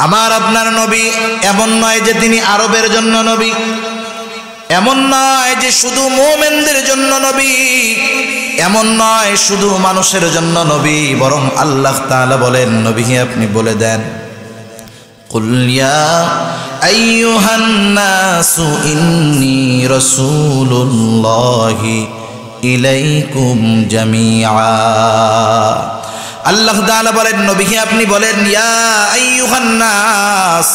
আমার আপনার নবী এমন নয় যে তিনি আরবের জন্য নবী, এমন নয় যে শুধু মুমিনদের জন্য নবী, এমন নয় শুধু মানুষের জন্য নবী, বরং আল্লাহ তাআলা বলেন নবী আপনি বলে দেন কুল ইয়া আইয়ুহান নাসু ইন্নী রাসূলুল্লাহি ইলাইকুম জামিআ। আল্লাহ তাআলা বলেন নবী আপনি বলেন ইয়া আইয়ুহান নাস,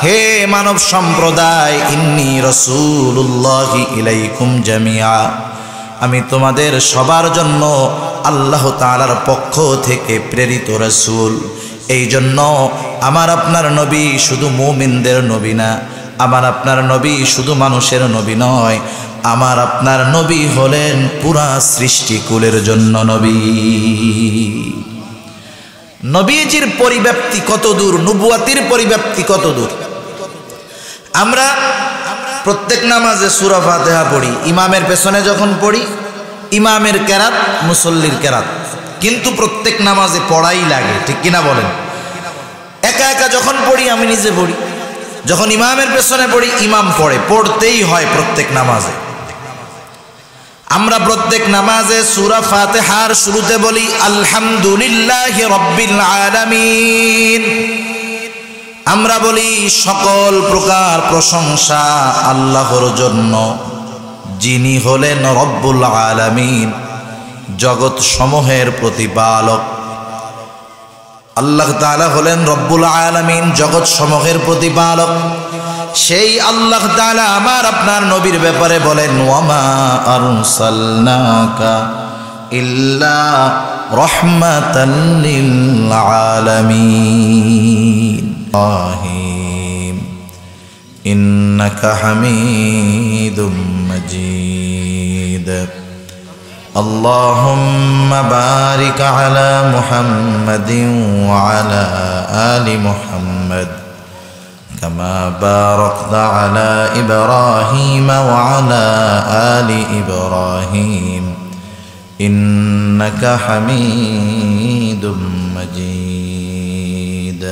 হে মানব সম্প্রদায়, ইন্নী রাসূলুল্লাহি ইলাইকুম জামিআ, আমি তোমাদের সবার জন্য আল্লাহ তাআলার পক্ষ থেকে প্রেরিত রাসূল। এই জন্য আমার আপনার নবী শুধু মুমিনদের নবী না, আমার আপনার নবী শুধু মানুষের নবী নয়, আমার আপনার নবী হলেন পুরা সৃষ্টিকুলের জন্য নবী। নবীজির পরিব্যাপ্তি কত দূর, নবুয়াতির পরিব্যাপ্তি কত দূর। আমরা প্রত্যেক নামাজে সূরা ফাতিহা পড়ি, ইমামের পেছনে যখন পড়ি ইমামের কেরাত মুসল্লির কেরাত, কিন্তু প্রত্যেক নামাজে পড়াই লাগে, ঠিক কিনা বলেন? একা একা যখন পড়ি আমি নিজে পড়ি, যখন ইমামের পেছনে পড়ি ইমাম পড়ে, পড়তেই হয় প্রত্যেক নামাজে। আমরা প্রত্যেক নামাজে সূরা ফাতিহার শুরুতে বলি আলহামদুলিল্লাহি রাব্বিল আলামিন। আমরা বলি সকল প্রকার প্রশংসা আল্লাহর জন্য, যিনি হলেন রব্বুল আলামিন, জগৎ সমূহের প্রতিপালক। আল্লাহ তাআলা হলেন রব্বুল আলামিন, জগৎ সমূহের প্রতিপালক। সেই আল্লাহ তাআলা আমার আপনার নবীর ব্যাপারে বলেন ওয়ামা আরসালনাকা ইল্লা রাহমাতাল লিল আলামিন। আমিন। ইন্নাকা হামিদুম মাজিদ। আল্লাহুম্মা বারিক আলা মুহাম্মাদিন ওয়া আলা আলি মুহাম্মাদ كما باركت على إبراهيم وعلى آل إبراهيم إنك حميد مجيد।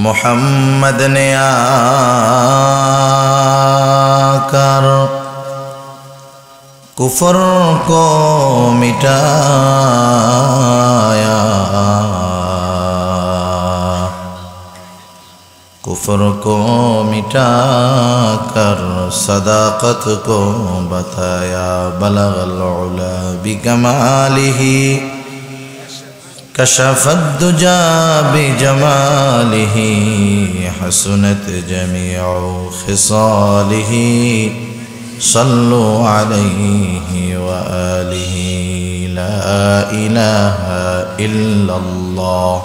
محمد نے آکر کفر کو مٹایا، कुफर को मिटा कर सदाकत को बताया। बलगल उला बिकमालिही कशफत दुजा बिजमालिही हसनत जमीउ खिसालिही सल्लु अलैहि व आलिही। ला इलाहा इल्लल्लाह।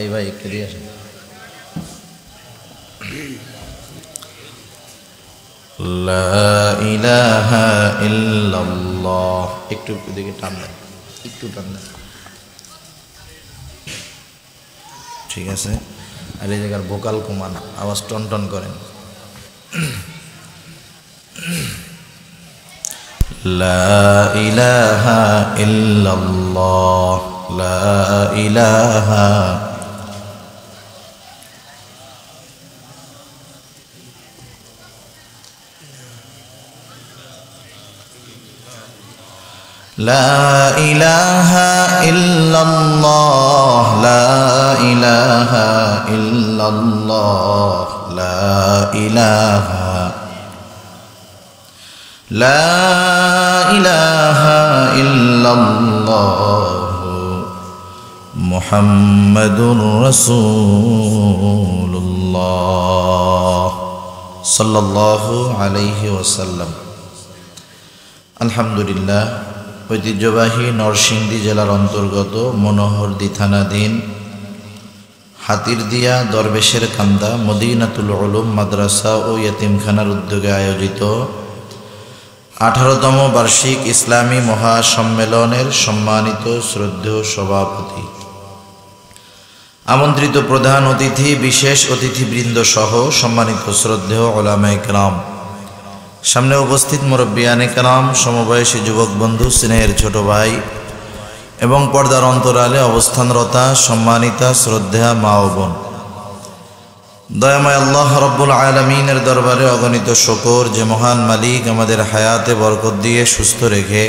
এই ভাই একটু দিয়ে আসেন। লা ইলাহা ইল্লাল্লাহ। একটু দিকে টান দেন, একটু টান দেন, ঠিক আছে। আর এই জায়গার ভোকাল কমান, আওয়াজ টন টন করেন। লা ইলাহা ইল্লাল্লাহ, লা ইলাহা لا إله إلا الله، لا إله إلا الله، لا إله لا إله إلا الله محمد رسول الله صلى الله عليه وسلم। আলহামদুলিল্লাহ। ঐতিহ্যবাহী নরসিংদী জেলার অন্তর্গত মনোহরদী থানাধীন হাতিরদিয়া দরবেশের কান্দা মদিনাতুল উলুম মাদ্রাসা ও ইয়তিমখানার উদ্যোগে আয়োজিত 18তম বার্ষিক ইসলামী মহাসম্মেলনের সম্মানিত শ্রদ্ধেয় সভাপতি, আমন্ত্রিত প্রধান অতিথি, বিশেষ অতিথিবৃন্দ সহ সম্মানিত শ্রদ্ধেয় উলামায়ে কেরাম, সামনে উপস্থিত মুরব্বিয়ানে কেরাম, সমবয়সী যুবক বন্ধু, স্নেহের ছোট ভাই, এবং পর্দার অন্তরালে অবস্থানরতা সম্মানিতা শ্রদ্ধা মা ও বোন, দয়াময় আল্লাহ রব্বুল আলামিনের দরবারে অগণিত শুকর যে মহান মালিক আমাদের হায়াতে বরকত দিয়ে সুস্থ রেখে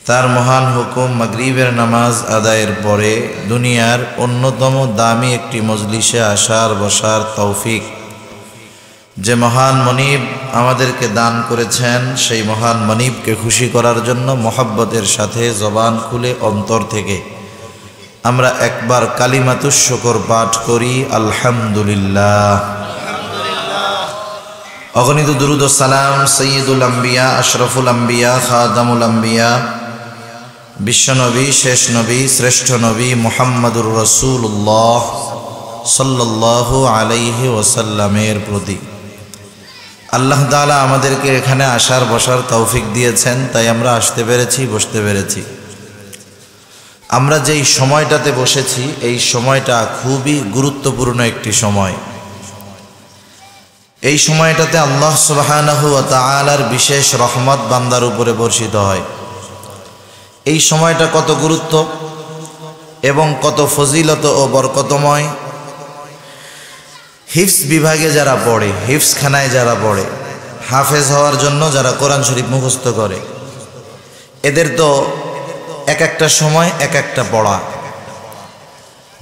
তার মহান হুকুম মাগরিবের নামাজ আদায়ের পরে দুনিয়ার অন্যতম দামি একটি মজলিসে আসার বসার তৌফিক যে মহান মনিব আমাদেরকে দান করেছেন, সেই মহান মনিবকে খুশি করার জন্য মহব্বতের সাথে জবান খুলে অন্তর থেকে আমরা একবার কালিমাতুশ শুকর পাঠ করি, আলহামদুলিল্লাহ। অগণিত দুরুদ ও সালাম সৈয়দুল আম্বিয়া, আশরাফুল আম্বিয়া, খাতামুল আম্বিয়া, বিশ্বনবী, শেষ নবী, শ্রেষ্ঠ নবী মুহাম্মদুর রাসূলুল্লাহ সাল্লাল্লাহু আলাইহি ওয়াসাল্লামের প্রতি। আল্লাহ তাআলা আমাদেরকে এখানে আসার বসার তৌফিক দিয়েছেন, তাই আমরা আসতে পেরেছি, বসতে পেরেছি। আমরা যেই সময়টাতে বসেছি এই সময়টা খুবই গুরুত্বপূর্ণ একটি সময়। এই সময়টাতে আল্লাহ সুবহানাহু ওয়া তাআলার বিশেষ রহমত বান্দার উপরে বর্ষিত হয়। এই সময়টা কত গুরুত্ব এবং কত ফজিলত ও বরকতময়। হিফজ বিভাগে যারা পড়ে, হিফজখানায় যারা পড়ে, হাফেজ হওয়ার জন্য যারা কোরআন শরীফ মুখস্থ করে, এদের তো এক একটা সময় এক একটা পড়া।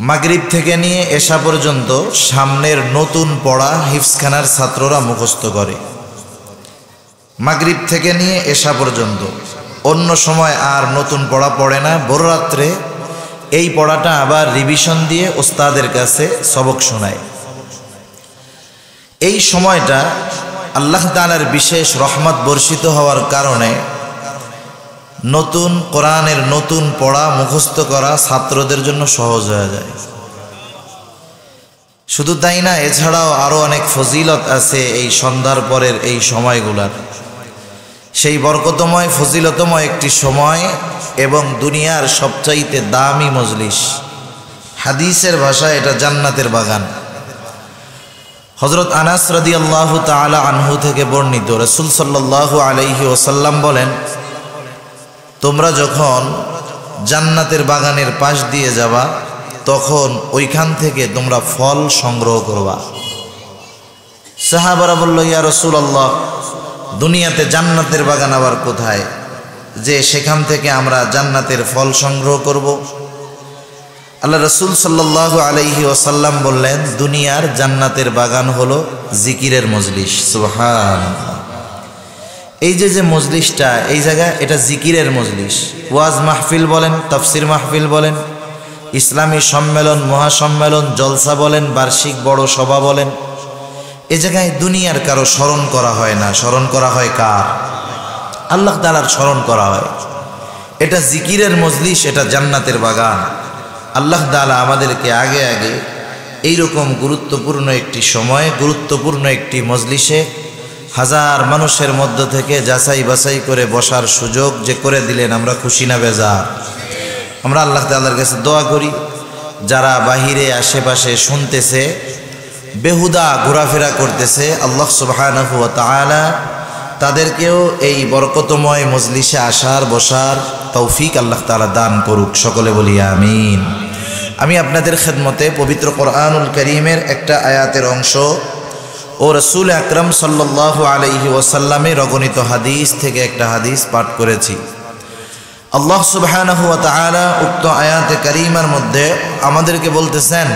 মাগরিব থেকে নিয়ে এশা পর্যন্ত সামনের নতুন পড়া হিফজখানার ছাত্ররা মুখস্থ করে। মাগরিব থেকে নিয়ে এশা পর্যন্ত, অন্য সময় আর নতুন পড়া পড়ে না। ভোর রাত্রে এই পড়াটা আবার রিভিশন দিয়ে ওস্তাদের কাছে সবক শোনায়। এই সময়টা আল্লাহ তাআলার বিশেষ রহমত বর্ষিত হওয়ার কারণে নতুন কোরআনের নতুন পড়া মুখস্থ করা ছাত্রদের জন্য সহজ হয়ে যায়। শুধু তাই না, এছাড়াও আরও অনেক ফজিলত আছে এই সন্ধ্যার পরের এই সময়গুলার। সেই বরকতময় ফজিলতময় একটি সময় এবং দুনিয়ার সবচাইতে দামি মজলিস। হাদিসের ভাষায় এটা জান্নাতের বাগান। হযরত আনাস রাদিয়াল্লাহু তাআলা আনহু থেকে বর্ণিত, রাসূল সাল্লাল্লাহু আলাইহি ওয়াসাল্লাম বলেন, তোমরা যখন জান্নাতের বাগানের পাশ দিয়ে যাবা তখন ওইখান থেকে তোমরা ফল সংগ্রহ করবা। সাহাবারা বলল, ইয়া রাসূলুল্লাহ, দুনিয়াতে জান্নাতের বাগান আবার কোথায় যে সেখান থেকে আমরা জান্নাতের ফল সংগ্রহ করব? আল্লাহ রাসূল সাল্লাল্লাহু আলাইহি ওয়াসাল্লাম বললেন, দুনিয়ার জান্নাতের বাগান হলো জিকিরের মজলিস। সুবহানাল্লাহ। এই যে মজলিসটা, এই জায়গায় এটা জিকিরের মজলিস। ওয়াজ মাহফিল বলেন, তাফসির মাহফিল বলেন, ইসলামী সম্মেলন, মহাসম্মেলন, জলসা বলেন, বার্ষিক বড় সভা বলেন, এ জায়গায় দুনিয়ার কারো স্মরণ করা হয় না। স্মরণ করা হয় কার? আল্লাহ তাআলার স্মরণ করা হয়। এটা জিকিরের মজলিস, এটা জান্নাতের বাগান। আল্লাহ তাআলা আমাদেরকে আগে আগে এইরকম গুরুত্বপূর্ণ একটি সময়ে, গুরুত্বপূর্ণ একটি মজলিসে হাজার মানুষের মধ্য থেকে যাচাই বাছাই করে বসার সুযোগ যে করে দিলেন, আমরা খুশি না বেজার? আমরা আল্লাহ তাআলার কাছে দোয়া করি, যারা বাহিরে আশেপাশে শুনতেছে, বেহুদা ঘোরাফেরা করতেছে, আল্লাহ সুবহানাহু ওয়া তাআলা তাদেরকেও এই বরকতময় মজলিসে আসার বসার তৌফিক আল্লাহ তাআলা দান করুক। সকলে বলি আমিন। আমি আপনাদের খেদমতে পবিত্র কোরআনুল কারীমের একটা আয়াতের অংশ ও রাসূল আকরাম সাল্লাল্লাহু আলাইহি ওয়াসাল্লামের অগণিত হাদিস থেকে একটা হাদিস পাঠ করেছি। আল্লাহ সুবহানাহু ওয়া তাআলা উক্ত আয়াতে কারীমার মধ্যে আমাদেরকে বলতেছেন,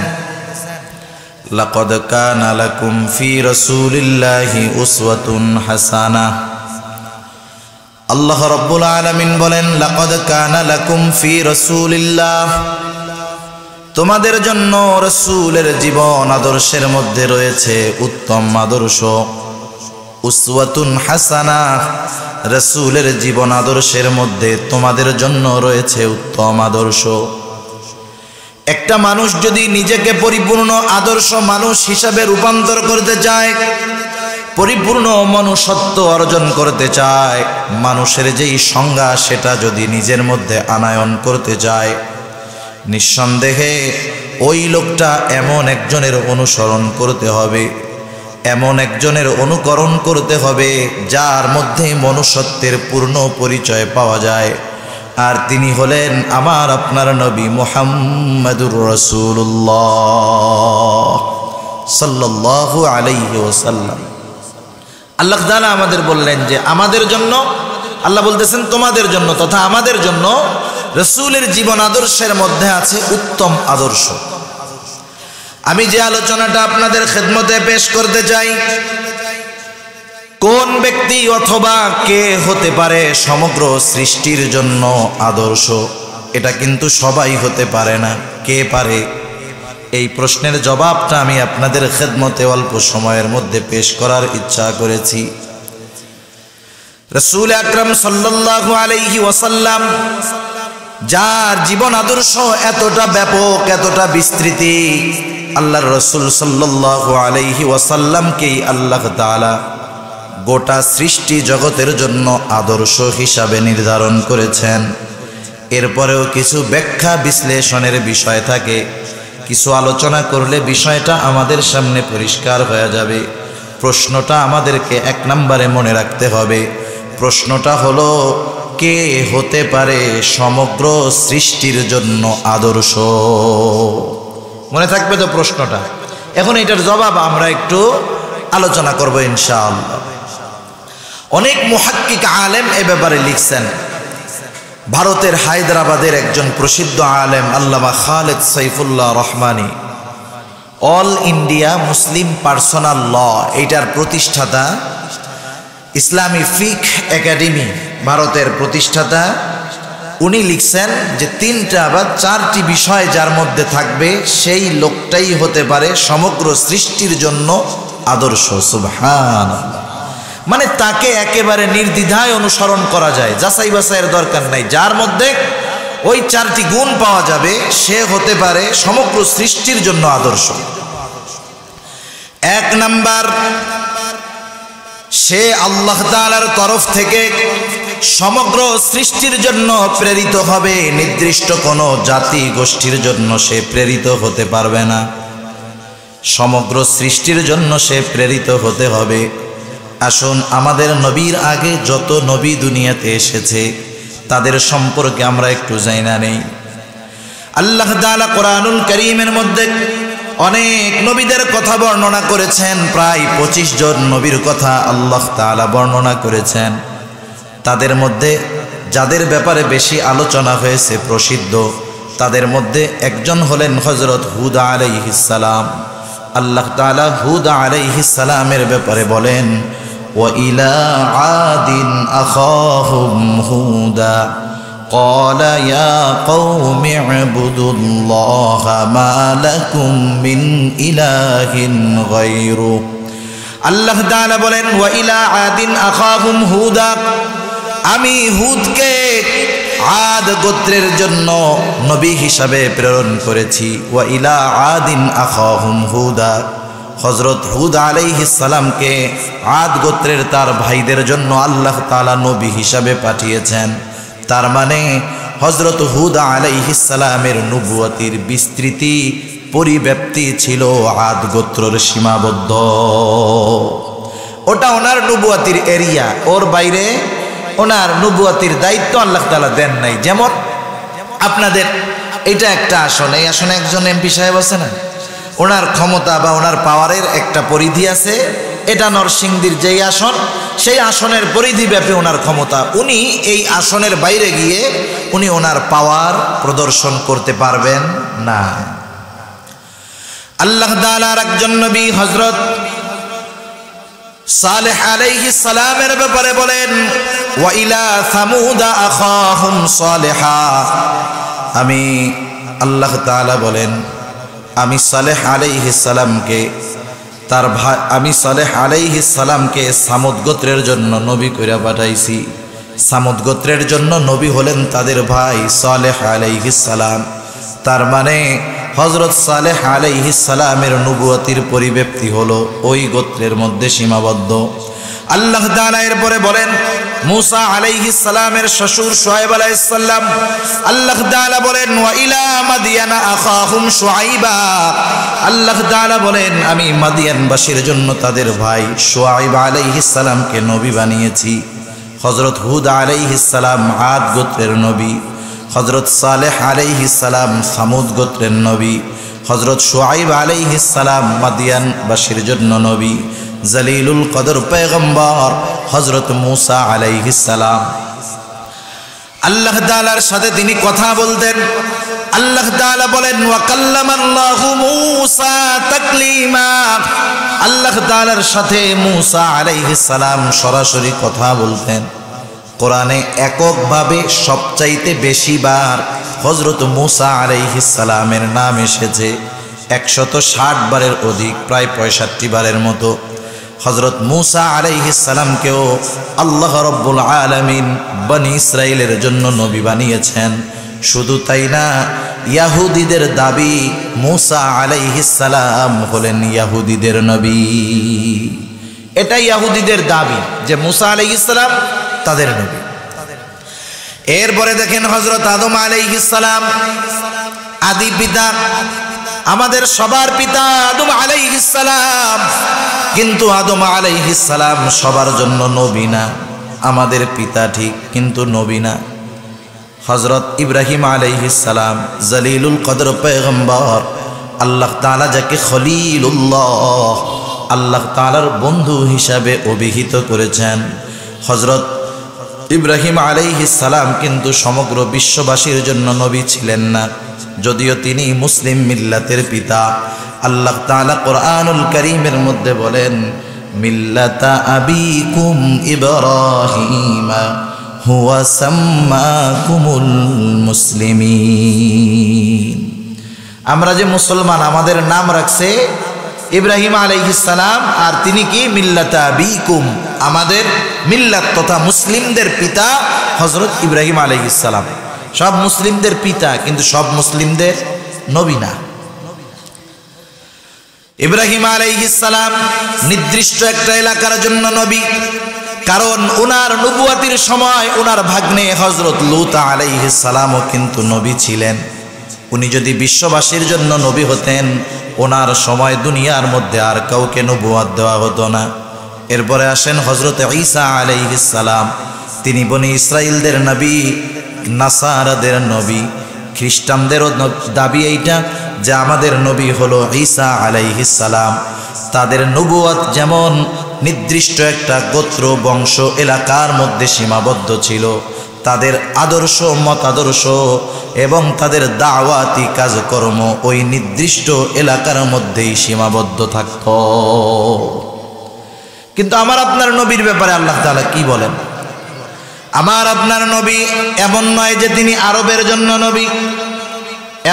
লাকাদ কানা লাকুম ফি রাসূলিল্লাহি উসওয়াতুন হাসানাহ। আল্লাহ রাব্বুল আলামিন বলেন, লাকাদ কানা লাকুম ফি রাসূলিল্লাহ, তোমাদের জন্য রাসূলের জীবন আদর্শের মধ্যে রয়েছে উত্তম আদর্শ। উসওয়াতুন হাসানাহ, রাসূলের জীবন আদর্শের মধ্যে তোমাদের জন্য রয়েছে উত্তম আদর্শ। একটা মানুষ যদি নিজেকে পরিপূর্ণ আদর্শ মানুষ হিসাবে রূপান্তর করতে চায়, পরিপূর্ণ মনুষ্যত্ব অর্জন করতে চায়, মানুষের যেই সংজ্ঞা সেটা যদি নিজের মধ্যে আনায়ন করতে চায়, নিঃসন্দেহে ওই লোকটা এমন একজনের অনুসরণ করতে হবে, এমন একজনের অনুকরণ করতে হবে যার মধ্যে মনুষ্যত্বের পূর্ণ পরিচয় পাওয়া যায়। আর তিনি হলেন আমার আপনার নবী মুহাম্মাদুর রাসূলুল্লাহ সাল্লাল্লাহু আলাইহি ওয়াসাল্লাম। আল্লাহ তাআলা আমাদের বললেন যে আমাদের জন্য, আল্লাহ বলতেছেন তোমাদের জন্য তথা আমাদের জন্য রাসূলের জীবন আদর্শের মধ্যে আছে উত্তম আদর্শ। আমি যে আলোচনাটা আপনাদের খেদমতে পেশ করতে চাই, কোন ব্যক্তি অথবা কে হতে পারে সমগ্র সৃষ্টির জন্য আদর্শ, এটা কিন্তু সবাই হতে পারে না। কে পারে? এই প্রশ্নের জবাবটা আমি আপনাদের খেদমতে অল্প সময়ের মধ্যে পেশ করার ইচ্ছা করেছি। রাসূল আকরাম সাল্লাল্লাহু আলাইহি ওয়াসাল্লাম, যার জীবন আদর্শ এতটা ব্যাপক, এতটা বিস্তৃতি, আল্লাহর রাসূল সাল্লাল্লাহু আলাইহি ওয়াসাল্লামকেই আল্লাহ তাআলা গোটা সৃষ্টি জগতের জন্য আদর্শ হিসাবে নির্ধারণ করেছেন। এরপরেও কিছু ব্যাখ্যা বিশ্লেষণের বিষয় থাকে, কিছু আলোচনা করলে বিষয়টা আমাদের সামনে পরিষ্কার হয়ে যাবে। প্রশ্নটা আমাদেরকে এক নম্বরে মনে রাখতে হবে। প্রশ্নটা হলো, কে হতে পারে সমগ্র সৃষ্টির জন্য আদর্শ? মনে থাকবে তো প্রশ্নটা? এখন এটার জবাব আমরা একটু আলোচনা করব ইনশাআল্লাহ। অনেক মুহাক্কিক আলেম এ ব্যাপারে লিখছেন। ভারতের হায়দ্রাবাদের একজন প্রসিদ্ধ আলেম Allama Khaled Saifullah Rahmani, all India Muslim personal law এইটার প্রতিষ্ঠাতা, ইসলামী ফিক একাডেমি ভারতের প্রতিষ্ঠাতা, উনি লিখছেন যে 3টা বা 4টি বিষয় যার মধ্যে থাকবে সেই লোকটাই হতে পারে সমগ্র সৃষ্টির জন্য আদর্শ। সুবহানাল্লাহ। মানে তাকে একেবারে নির্দ্বিধায় অনুসরণ করা যায়, যাচাই বাছাইয়ের দরকার নাই। যার মধ্যে ওই 4টি গুণ পাওয়া যাবে সে হতে পারে সমগ্র সৃষ্টির জন্য আদর্শ। 1 নাম্বার, সে আল্লাহ তাআলার তরফ থেকে সমগ্র সৃষ্টির জন্য প্রেরিত হবে, নির্দিষ্ট কোনো জাতি গোষ্ঠীর জন্য সে প্রেরিত হতে পারবে না। সমগ্র সৃষ্টির জন্য সে প্রেরিত হতে হবে। আসুন, আমাদের নবীর আগে যত নবী দুনিয়াতে এসেছে তাদের সম্পর্কে আমরা একটু জানা নেই। আল্লাহ তাআলা কোরআনুল কারীমের মধ্যে অনেক নবীদের কথা বর্ণনা করেছেন। প্রায় 25 জন নবীর কথা আল্লাহ তাআলা বর্ণনা করেছেন। তাদের মধ্যে যাদের ব্যাপারে বেশি আলোচনা হয়েছে, প্রসিদ্ধ, তাদের মধ্যে একজন হলেন হযরত হুদ আলাইহিস সালাম। আল্লাহ তাআলা হুদ আলাইহিস সালামের ব্যাপারে বলেন, ওয়া ইলা আদিন আখাহুম হুদা ক্বালা ইয়া কওমি ইবুদুল্লাহা মা লাকুম মিন ইলাহিন গায়রু। আল্লাহ তাআলা বলেন, ওয়া ইলা আদিন আখাহুম হুদা, আমি হুদকে আদ গোত্রের জন্য নবী হিসাবে প্রেরণ করেছি। ওয়া ইলা আদিন আখাহুম হুদা, হযরত হুদ আলাইহিস সালামকে আদ গোত্রের তার ভাইদের জন্য আল্লাহ তাআলা নবী হিসাবে পাঠিয়েছেন। তার মানে হযরত হুদ আলাইহিস সালামের নবুয়তির বিস্তৃতি পরিব্যাপ্তি ছিল আদ গোত্রের সীমাবদ্ধ। ওটা ওনার নবুয়তির এরিয়া, ওর বাইরে ওনার নবুয়তির দায়িত্ব আল্লাহ তাআলা দেন নাই। যেমন আপনাদের এটা একটা আসন, এই আসনে একজন এমপি সাহেব আছে না, ওনার ক্ষমতা বা ওনার পাওয়ারের একটা পরিধি আছে। এটা নরসিংদীর যেই আসন, সেই আসনের পরিধি ব্যাপী ওনার ক্ষমতা। উনি এই আসনের বাইরে গিয়ে উনি ওনার পাওয়ার প্রদর্শন করতে পারবেন না। আল্লাহ তাআলার একজন নবী হযরত সালেহ আলাইহিস সালামের ব্যাপারে বলেন, ওয়া ইলা সামুদা আখাহুম সালেহা, আমি আল্লাহ তাআলা বলেন আমি সালেহ আলাইহিস সালামকে তার ভাই, আমি সালেহ আলাইহিস সালামকে সামুদ গোত্রের জন্য নবী কইরা পাঠাইছি। সামুদ গোত্রের জন্য নবী হলেন তাদের ভাই সালেহ আলাইহিস সালাম। তার মানে হযরত সালেহ আলাইহিস সালামের নবুয়তির পরিব্যাপ্তি হলো ওই গোত্রের মধ্যে সীমাবদ্ধ। আল্লাহ তাআলা এরপরে বলেন মুসা আলাইহিস সালামের শ্বশুর শুআয়ব আলাইহিস সালাম, আল্লাহ তাআলা বলেন ওয়া ইলা মাদিয়ানা আখাহুম শুআইবা, আল্লাহ তাআলা বলেন আমি মাদিয়ানবাসীর জন্য তাদের ভাই শুআইব আলাইহিস সালামকে নবী বানিয়েছি। হযরত হুদ আলাইহিস সালাম আদ গোত্রের নবী, হযরত সালেহ আলাইহিস সালাম সামুদ গোত্রের নবী, হযরত শুআইব আলাইহিস সালাম মাদিয়ানবাসীর জন্য নবী, জলিলুল কদর পয়গম্বর হযরত মূসা আলাইহিস সালাম। আল্লাহ তাআলার সাথে তিনি কথা বলতেন। আল্লাহ তাআলা বলেন ওয়া কাল্লামাল্লাহু মূসা তাকলিমা। আল্লাহ তাআলার সাথে মূসা আলাইহিস সালাম সরাসরি কথা বলতেন। কোরআনে এককভাবে সবচাইতে বেশিবার হযরত মূসা আলাইহিস সালামের নাম এসেছে 160 বারের অধিক, প্রায় 65 বারের মতো। হযরত মূসা আলাইহিস সালামকেও আল্লাহ রাব্বুল আলামিন বনি ইসরাইলের জন্য নবী বানিয়েছেন। শুধু তাই না, ইহুদিদের দাবি মূসা আলাইহিস সালাম হলেন ইহুদিদের নবী। এটা ইহুদিদের দাবি যে মূসা আলাইহিস সালাম তাদের নবী। এরপরে দেখেন হযরত আদম আলাইহিস সালাম, আদি পিতা, আমাদের সবার পিতা আদম আলাইহিস সালাম। কিন্তু আদম আলাইহিস সালাম সবার জন্য নবী না। আমাদের পিতা ঠিক, কিন্তু নবী না। হযরত ইব্রাহিম আলাইহিস সালাম জলিলুল কদর পয়গম্বর, আল্লাহ তাআলা যাকে খলিলুল্লাহ, আল্লাহ তাআলার বন্ধু হিসাবে অভিহিত করেছেন। হযরত ইব্রাহিম আলাইহিস সালাম কিন্তু সমগ্র বিশ্ববাসীর জন্য নবী ছিলেন না, যদিও তিনি মুসলিম মিল্লাতের পিতা। আল্লাহ তাআলা কোরআনুল কারীমের মধ্যে বলেন মিল্লাতা আবিকুম ইব্রাহিম হুয়া সাম্মাকুমুল মুসলিমিন। আমরা যে মুসলমান, আমাদের নাম রাখছে ইব্রাহিম আলাইহিস সালাম, আর তিনি কি মিল্লাতা আবিকুম, আমাদের মিল্লাত তথা মুসলিমদের পিতা হযরত ইব্রাহিম আলাইহিস সালাম। সব মুসলিমদের পিতা, কিন্তু সব মুসলিমদের নবী না। ইব্রাহিম আলাইহিস সালাম নির্দিষ্ট একটা এলাকার জন্য নবী, কারণ উনার নবুয়াতির সময় উনার ভাগ্নে হযরত লূত আলাইহিস সালামও কিন্তু নবী ছিলেন। উনি যদি বিশ্ববাসীর জন্য নবী হতেন, ওনার সময় দুনিয়ার মধ্যে আর কাউকে নবুয়াত দেওয়া হতো না। এরপরে আসেন হযরত ঈসা আলাইহিস সালাম, তিনি বনি ইসরাইলদের নবী, নাসারাদের নবী। খ্রিস্টানদেরও দাবি এইটা যে আমাদের নবী হলো ঈসা আলাইহিস সালাম। তাদের নবুয়াত যেমন নির্দিষ্ট একটা গোত্র, বংশ, এলাকার মধ্যে সীমাবদ্ধ ছিল, তাদের আদর্শ, মতাদর্শ এবং তাদের দাওয়াতি কাজকর্ম ওই নির্দিষ্ট এলাকার মধ্যেই সীমাবদ্ধ থাকত। কিন্তু আমার আপনার নবীর ব্যাপারে আল্লাহ তাআলা কি বলেন? আমার আপনার নবী এমন নয় যে তিনি আরবের জন্য নবী,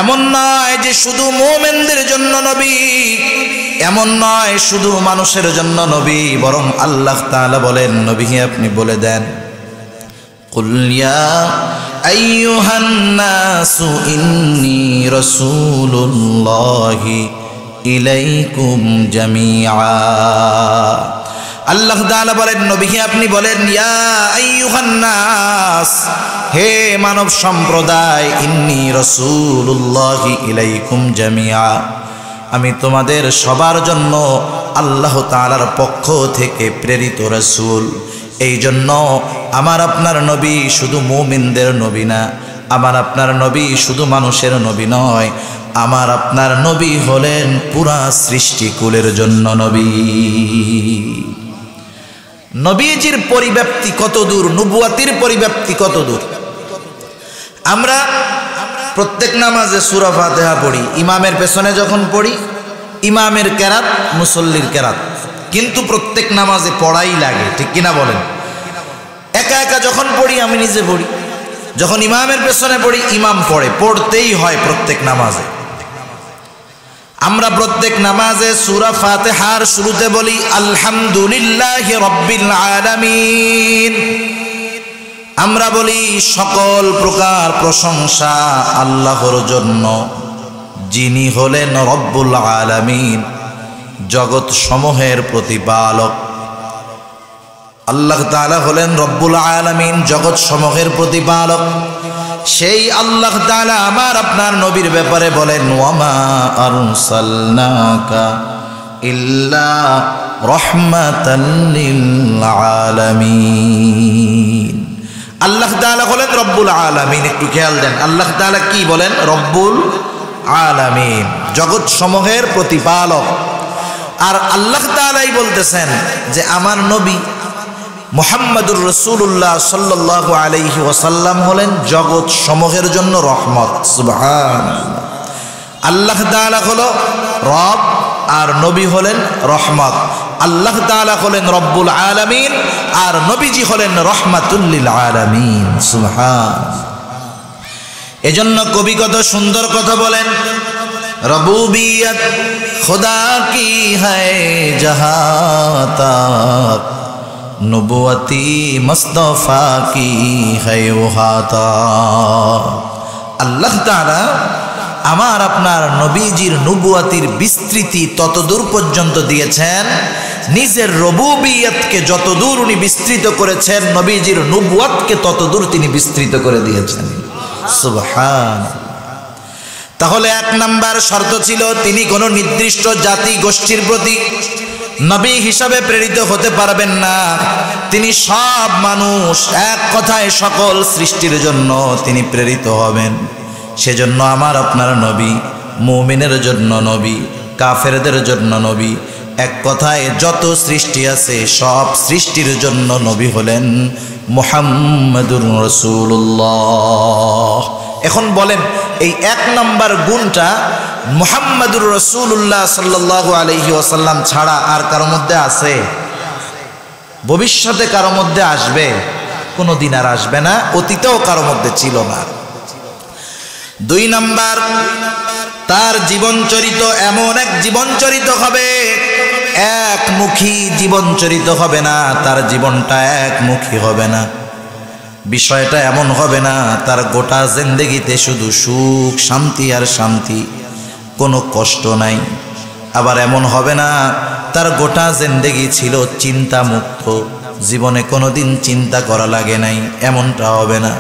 এমন নয় যে শুধু মুমিনদের জন্য নবী, এমন নয় শুধু মানুষের জন্য নবী, বরং আল্লাহ তাআলা বলেন নবী আপনি বলে দেন কুল ইয়া আইয়ুহান নাসু ইন্নী রাসূলুল্লাহি ইলাইকুম জামিআ। আল্লাহ তাআলা বলেন নবী আপনি বলেন ইয়া আইয়ুহান নাস, হে মানব সম্প্রদায়, ইন্নী রাসূলুল্লাহি ইলাইকুম জামিআ, আমি তোমাদের সবার জন্য আল্লাহ তাআলার পক্ষ থেকে প্রেরিত রাসূল। এই জন্য আমার আপনার নবী শুধু মুমিনদের নবী না, আমার আপনার নবী শুধু মানুষের নবী নয়, আমার আপনার নবী হলেন পুরা সৃষ্টিকুলের জন্য নবী। নবীজির পরিব্যাপ্তি কত দূর, নবুয়াতির পরিব্যাপ্তি কত দূর। আমরা প্রত্যেক নামাজে সূরা ফাতিহা পড়ি, ইমামের পেছনে যখন পড়ি, ইমামের কেরাত, মুসল্লির কেরাত, কিন্তু প্রত্যেক নামাজে পড়াই লাগে, ঠিক কিনা বলেন? একা একা যখন পড়ি আমি নিজে পড়ি, যখন ইমামের পেছনে পড়ি ইমাম পড়ে, পড়তেই হয় প্রত্যেক নামাজে। আমরা প্রত্যেক নামাজে সূরা ফাতিহার শুরুতে বলি আলহামদুলিল্লাহি রাব্বিল আলামিন। আমরা বলি সকল প্রকার প্রশংসা আল্লাহর জন্য, যিনি হলেন রব্বুল আলামিন, জগৎ সমূহের প্রতিপালক। আল্লাহ তাআলা হলেন রব্বুল আলামিন, জগৎ সমূহের প্রতিপালক। সেই আল্লাহ তাআলা আমার আপনার নবীর ব্যাপারে বলেন ওয়ামা আরসালনাকা ইল্লা রহমাতাল লিল আলামিন। আল্লাহ তাআলা হলেন রব্বুল আলামিন। একটু খেয়াল দেন, আল্লাহ তাআলা কি বলেন? রব্বুল আলামিন, জগৎ সমূহের প্রতিপালক। আর আল্লাহ তাআলাই বলতেছেন যে আমার নবী মুহাম্মাদুর রাসূলুল্লাহ সাল্লাল্লাহু আলাইহি ওয়াসাল্লাম হলেন জগৎ সমূহের জন্য রহমত। সুবহানাল্লাহ। আল্লাহ তাআলা হলো রব আর নবী হলেন রহমত। আল্লাহ তাআলা হলেন রব্বুল আলামিন আর নবীজি হলেন রহমাতুল লিল আলামিন। সুবহানাল্লাহ। এজন্য কবি কত সুন্দর কথা বলেন, রবুবিয়ত খুদা কি হ্যায় জাহাঁ তাক, নবুয়তি মুস্তাফা কি হ্যায় ওহা তাক। আল্লাহ তাআলা আমার আপনার নবীজির নবুয়াতির বিস্তৃতি ততদূর পর্যন্ত দিয়েছেন, নিজের রবুবিয়তকে যতদূর উনি বিস্তৃত করেছেন নবীজির নবুয়াতকে ততদূর তিনি বিস্তৃত করে দিয়েছেন। সুবহানাল্লাহ। তাহলে এক নাম্বার শর্ত ছিল তিনি কোনো নির্দিষ্ট জাতি গোষ্ঠীর প্রতি নবী হিসাবে প্রেরিত হতে পারবেন না। তিনি সব মানুষ, এক কথায় সকল সৃষ্টির জন্য তিনি প্রেরিত হবেন। সেজন্য আমার আপনার নবী মুমিনের জন্য নবী, কাফেরদের জন্য নবী, এক কথায় যত সৃষ্টি আছে সব সৃষ্টির জন্য নবী হলেন মুহাম্মাদুর রাসূলুল্লাহ। এখন বলেন এই এক নম্বর গুণটা মুহাম্মাদুর রাসূলুল্লাহ সাল্লাল্লাহু আলাইহি ওয়াসাল্লাম ছাড়া আর কারো মধ্যে আছে? ভবিষ্যতে কারো মধ্যে আসবে? কোনো দিন আর আসবে না, অতীতেও কারো মধ্যে ছিল না। দুই নাম্বার, তার জীবন চরিত এমন এক জীবন চরিত হবে, একমুখী জীবন চরিত হবে না, তার জীবনটা একমুখী হবে না। বিষয়টা এমন হবে না তার গোটা জিন্দেগিতে শুধু সুখ শান্তি আর শান্তি, কোনো কষ্ট নাই। আবার এমন হবে না তার গোটা জিন্দেগি ছিল চিন্তা মুক্ত, জীবনে কোনোদিন চিন্তা করা লাগে নাই, এমনটা হবে না।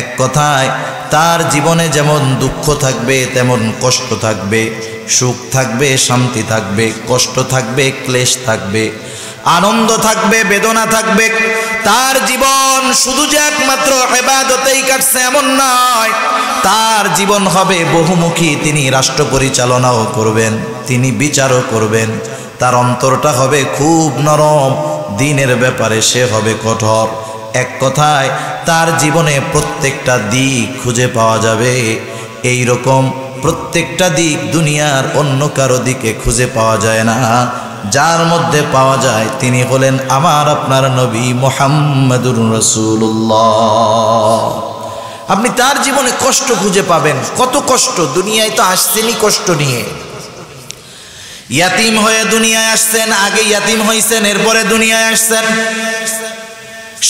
এক কথায় তার জীবনে যেমন দুঃখ থাকবে তেমন কষ্ট থাকবে, সুখ থাকবে শান্তি থাকবে, কষ্ট থাকবে ক্লেশ থাকবে, আনন্দ থাকবে বেদনা থাকবে। তার জীবন শুধু যে একমাত্র ইবাদতেই কাটছে এমন নয়, তার জীবন হবে বহুমুখী। তিনি রাষ্ট্র পরিচালনাও করবেন, তিনি বিচারও করবেন। তার অন্তরটা হবে খুব নরম, দ্বীনের ব্যাপারে সে হবে কঠোর। এক কথায় তার জীবনে প্রত্যেকটা দিক খুঁজে পাওয়া যাবে, এই রকম প্রত্যেকটা দিক দুনিয়ার অন্য কারো দিকে খুঁজে পাওয়া যায় না। যার মধ্যে পাওয়া যায় তিনি হলেন আমার আপনার নবী মুহাম্মাদুর রাসূলুল্লাহ। আপনি তার জীবনে কষ্ট খুঁজে পাবেন। কত কষ্ট! দুনিয়ায় তো আসছেনই কষ্ট নিয়ে। ইয়াতিম হয়ে দুনিয়ায় আসছেন, আগে ইয়াতিম হইছেন, এরপরে দুনিয়ায় আসছেন।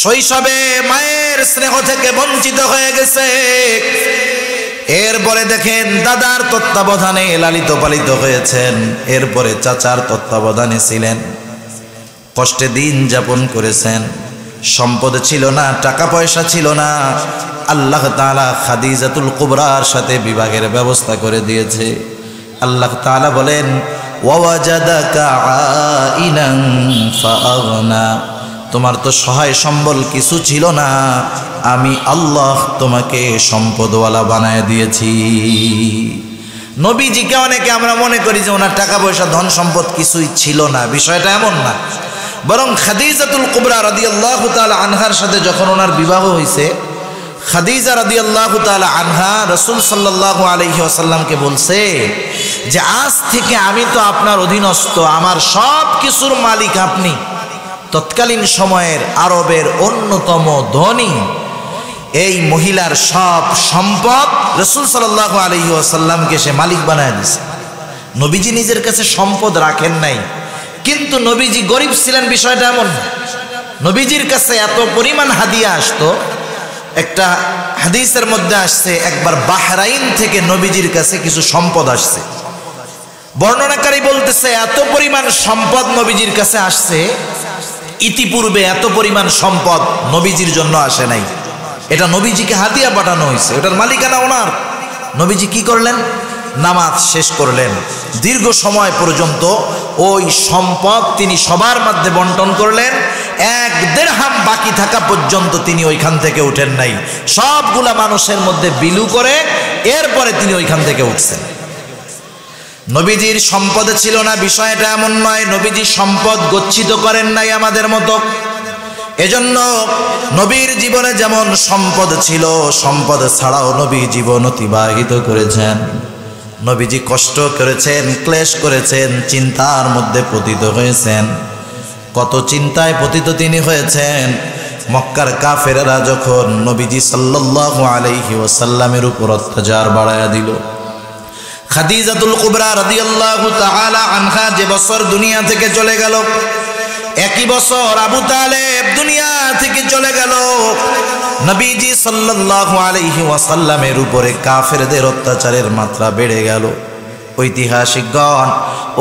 শৈশবে মায়ের স্নেহ থেকে বঞ্চিত হয়ে গেছে, এরপরে দেখেন দাদার তত্ত্বাবধানে লালিত পালিত হয়েছেন, এরপরে চাচার তত্ত্বাবধানে ছিলেন, কষ্টে দিন যাপন করেছেন। সম্পদ ছিল না, টাকা পয়সা ছিল না। আল্লাহ তাআলা খাদিজাতুল কুবরার সাথে বিবাহের ব্যবস্থা করে দিয়েছে। আল্লাহ তাআলা বলেন ওয়াজাদাকা আইলান ফাআগনা, তোমার তো সহায় সম্বল কিছু ছিল না, আমি আল্লাহ তোমাকে সম্পদওয়ালা বানায় দিয়েছি। নবীজিকে অনেকে আমরা মনে করি যে ওনার টাকা পয়সা ধন সম্পদ কিছুই ছিল না, বিষয়টা এমন না। বরং খাদিজাতুল কুবরা রাদিয়াল্লাহু তাআলা আনহার সাথে যখন ওনার বিবাহ হয়েছে, খাদিজা রাদিয়াল্লাহু তাআলা আনহা রাসূল সাল্লাল্লাহু আলাইহি ওয়াসাল্লামকে বলছে যে আজ থেকে আমি তো আপনার অধীনস্থ, আমার সব কিছুর মালিক আপনি। তৎকালীন সময়ের আরবের অন্যতম ধনী এই মহিলার সব সম্পদ রাসূল সাল্লাল্লাহু আলাইহি ওয়াসাল্লামকে সে মালিক বানায় দিয়েছে। নবীজি নিজের কাছে সম্পদ রাখেন নাই, কিন্তু নবীজি গরিব ছিলেন, বিষয়টা এমন না। নবীজির কাছে এত পরিমাণ হাদিয়া আসতো। একটা হাদিসের মধ্যে আসছে একবার বাহরাইন থেকে নবীজির কাছে কিছু সম্পদ আসছে। বর্ণনাকারী বলতেছে এত পরিমাণ সম্পদ নবীজির কাছে আসছে, ইতিপূর্বে এত পরিমাণ সম্পদ নবীজির জন্য আসে নাই। এটা নবীজিকে হাদিয়া পাঠানো হয়েছে, এটার মালিকানা ওনার। নবীজি কি করলেন? নামাজ শেষ করলেন। দীর্ঘ সময় পর্যন্ত ওই সম্পদ তিনি সবার মধ্যে বন্টন করলেন। 1 দিরহাম বাকি থাকা পর্যন্ত তিনি ওইখান থেকে উঠেন নাই। সবগুলা মানুষের মধ্যে বিলু করে এরপরে তিনি ওইখান থেকে উঠছেন। নবীজির সম্পদ ছিল না বিষয়টা এমন নয়, নবীজি সম্পদ গচ্ছিত করেন নাই আমাদের মতো। এজন্য নবীর জীবনে যেমন সম্পদ ছিল, সম্পদ ছাড়াও নবী জীবন অতিবাহিত করেছেন। নবীজি কষ্ট করেছেন, ক্লেশ করেছেন, চিন্তার মধ্যে পতিত হয়েছেন। কত চিন্তায় পতিত তিনি হয়েছেন। মক্কার কাফেররা যখন নবীজি সাল্লাল্লাহু আলাইহি ওয়াসাল্লামের উপর অত্যাচার বাড়ায়া দিল, খাদিজাতুল কুবরা রাদিয়াল্লাহু তাআলা আনহা যে বছর দুনিয়া থেকে চলে গেল, একই বছর আবু তালেব দুনিয়া থেকে চলে গেল। নবীজি সাল্লাল্লাহু আলাইহি ওয়াসাল্লামের উপরে কাফেরদের অত্যাচারের মাত্রা বেড়ে গেল। ঐতিহাসিকগণ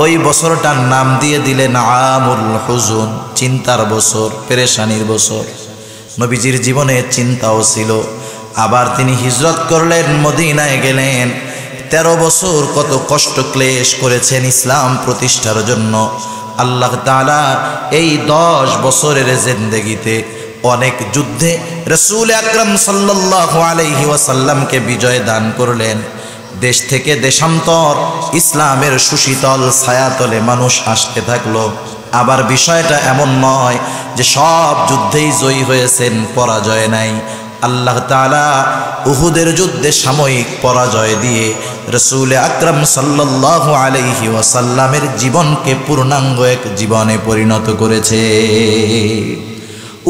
ওই বছরটার নাম দিয়ে দিলেন আমুল হুজুন, চিন্তার বছর, পেরেশানির বছর। নবীজির জীবনে চিন্তাও ছিল। আবার তিনি হিজরত করলেন, মদিনায় গেলেন। 13 বছর কত কষ্ট ক্লেশ করেছেন ইসলাম প্রতিষ্ঠার জন্য। আল্লাহ তাআলা এই 10 বছরের জিন্দেগিতে অনেক যুদ্ধে রাসূল আকরাম সাল্লাল্লাহু আলাইহি ওয়াসাল্লামকে বিজয় দান করলেন। দেশ থেকে দেশান্তর ইসলামের সুশীতল ছায়াতলে মানুষ আসতে থাকলো। আবার বিষয়টা এমন নয় যে সব যুদ্ধেই জয়ী হয়েছেন, পরাজয় নাই। আল্লাহ তাআলা উহুদের যুদ্ধে সাময়িক পরাজয় দিয়ে রাসূল আকরাম সাল্লাল্লাহু আলাইহি ওয়াসাল্লামের জীবনকে পূর্ণাঙ্গ এক জীবনে পরিণত করেছে।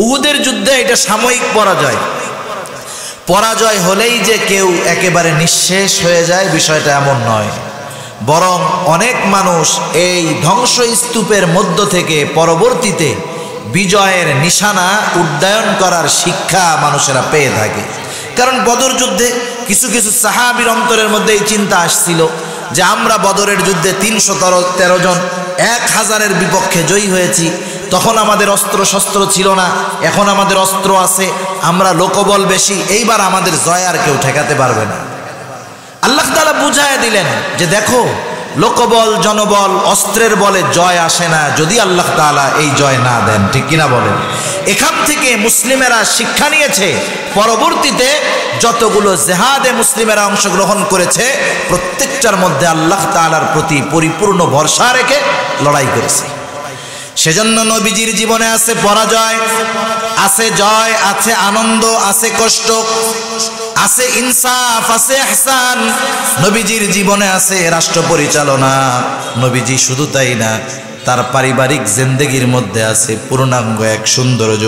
উহুদের যুদ্ধে এটা সাময়িক পরাজয়। পরাজয় হলেই যে কেউ একেবারে নিঃশেষ হয়ে যায় বিষয়টা এমন নয়, বরং অনেক মানুষ এই ধ্বংসস্তূপের মধ্য থেকে পরবর্তীতে বিজয়ের নিশানা উড্ডয়ন করার শিক্ষা মানুষেরা পেয়ে থাকে। কারণ বদর যুদ্ধে কিছু কিছু সাহাবীর অন্তরের মধ্যে এই চিন্তা আসছিল যে আমরা বদরের যুদ্ধে 313 জন 1000-এর বিপক্ষে জয়ী হয়েছি। তখন আমাদের অস্ত্র শস্ত্র ছিল না, এখন আমাদের অস্ত্র আছে, আমরা লোকবল বেশি, এইবার আমাদের জয় আর কেউ ঠেকাতে পারবে না। আল্লাহ তাআলা বুঝায় দিলেন যে দেখো, লোকবল জনবল অস্ত্রের বলে জয় আসে না যদি আল্লাহ তাআলা এই জয় না দেন। ঠিক কিনা বলেন? এখান থেকে মুসলিমেরা শিক্ষা নিয়েছে। পরবর্তীতে যতগুলো জেহাদে মুসলিমেরা অংশগ্রহণ করেছে প্রত্যেকটার মধ্যে আল্লাহ তাআলার প্রতি পরিপূর্ণ ভরসা রেখে লড়াই করেছে। সেজন্য নবীজির জীবনে আছে পরাজয়, আছে জয়, আছে আনন্দ, আছে কষ্ট, আছে ইনসাফ, আছে ইহসান। নবীজির জীবনে আছে রাষ্ট্র পরিচালনা। নবীজি শুধু তাই না, তার পারিবারিক জিন্দেগির মধ্যে আছে পূর্ণাঙ্গ এক সৌন্দর্য।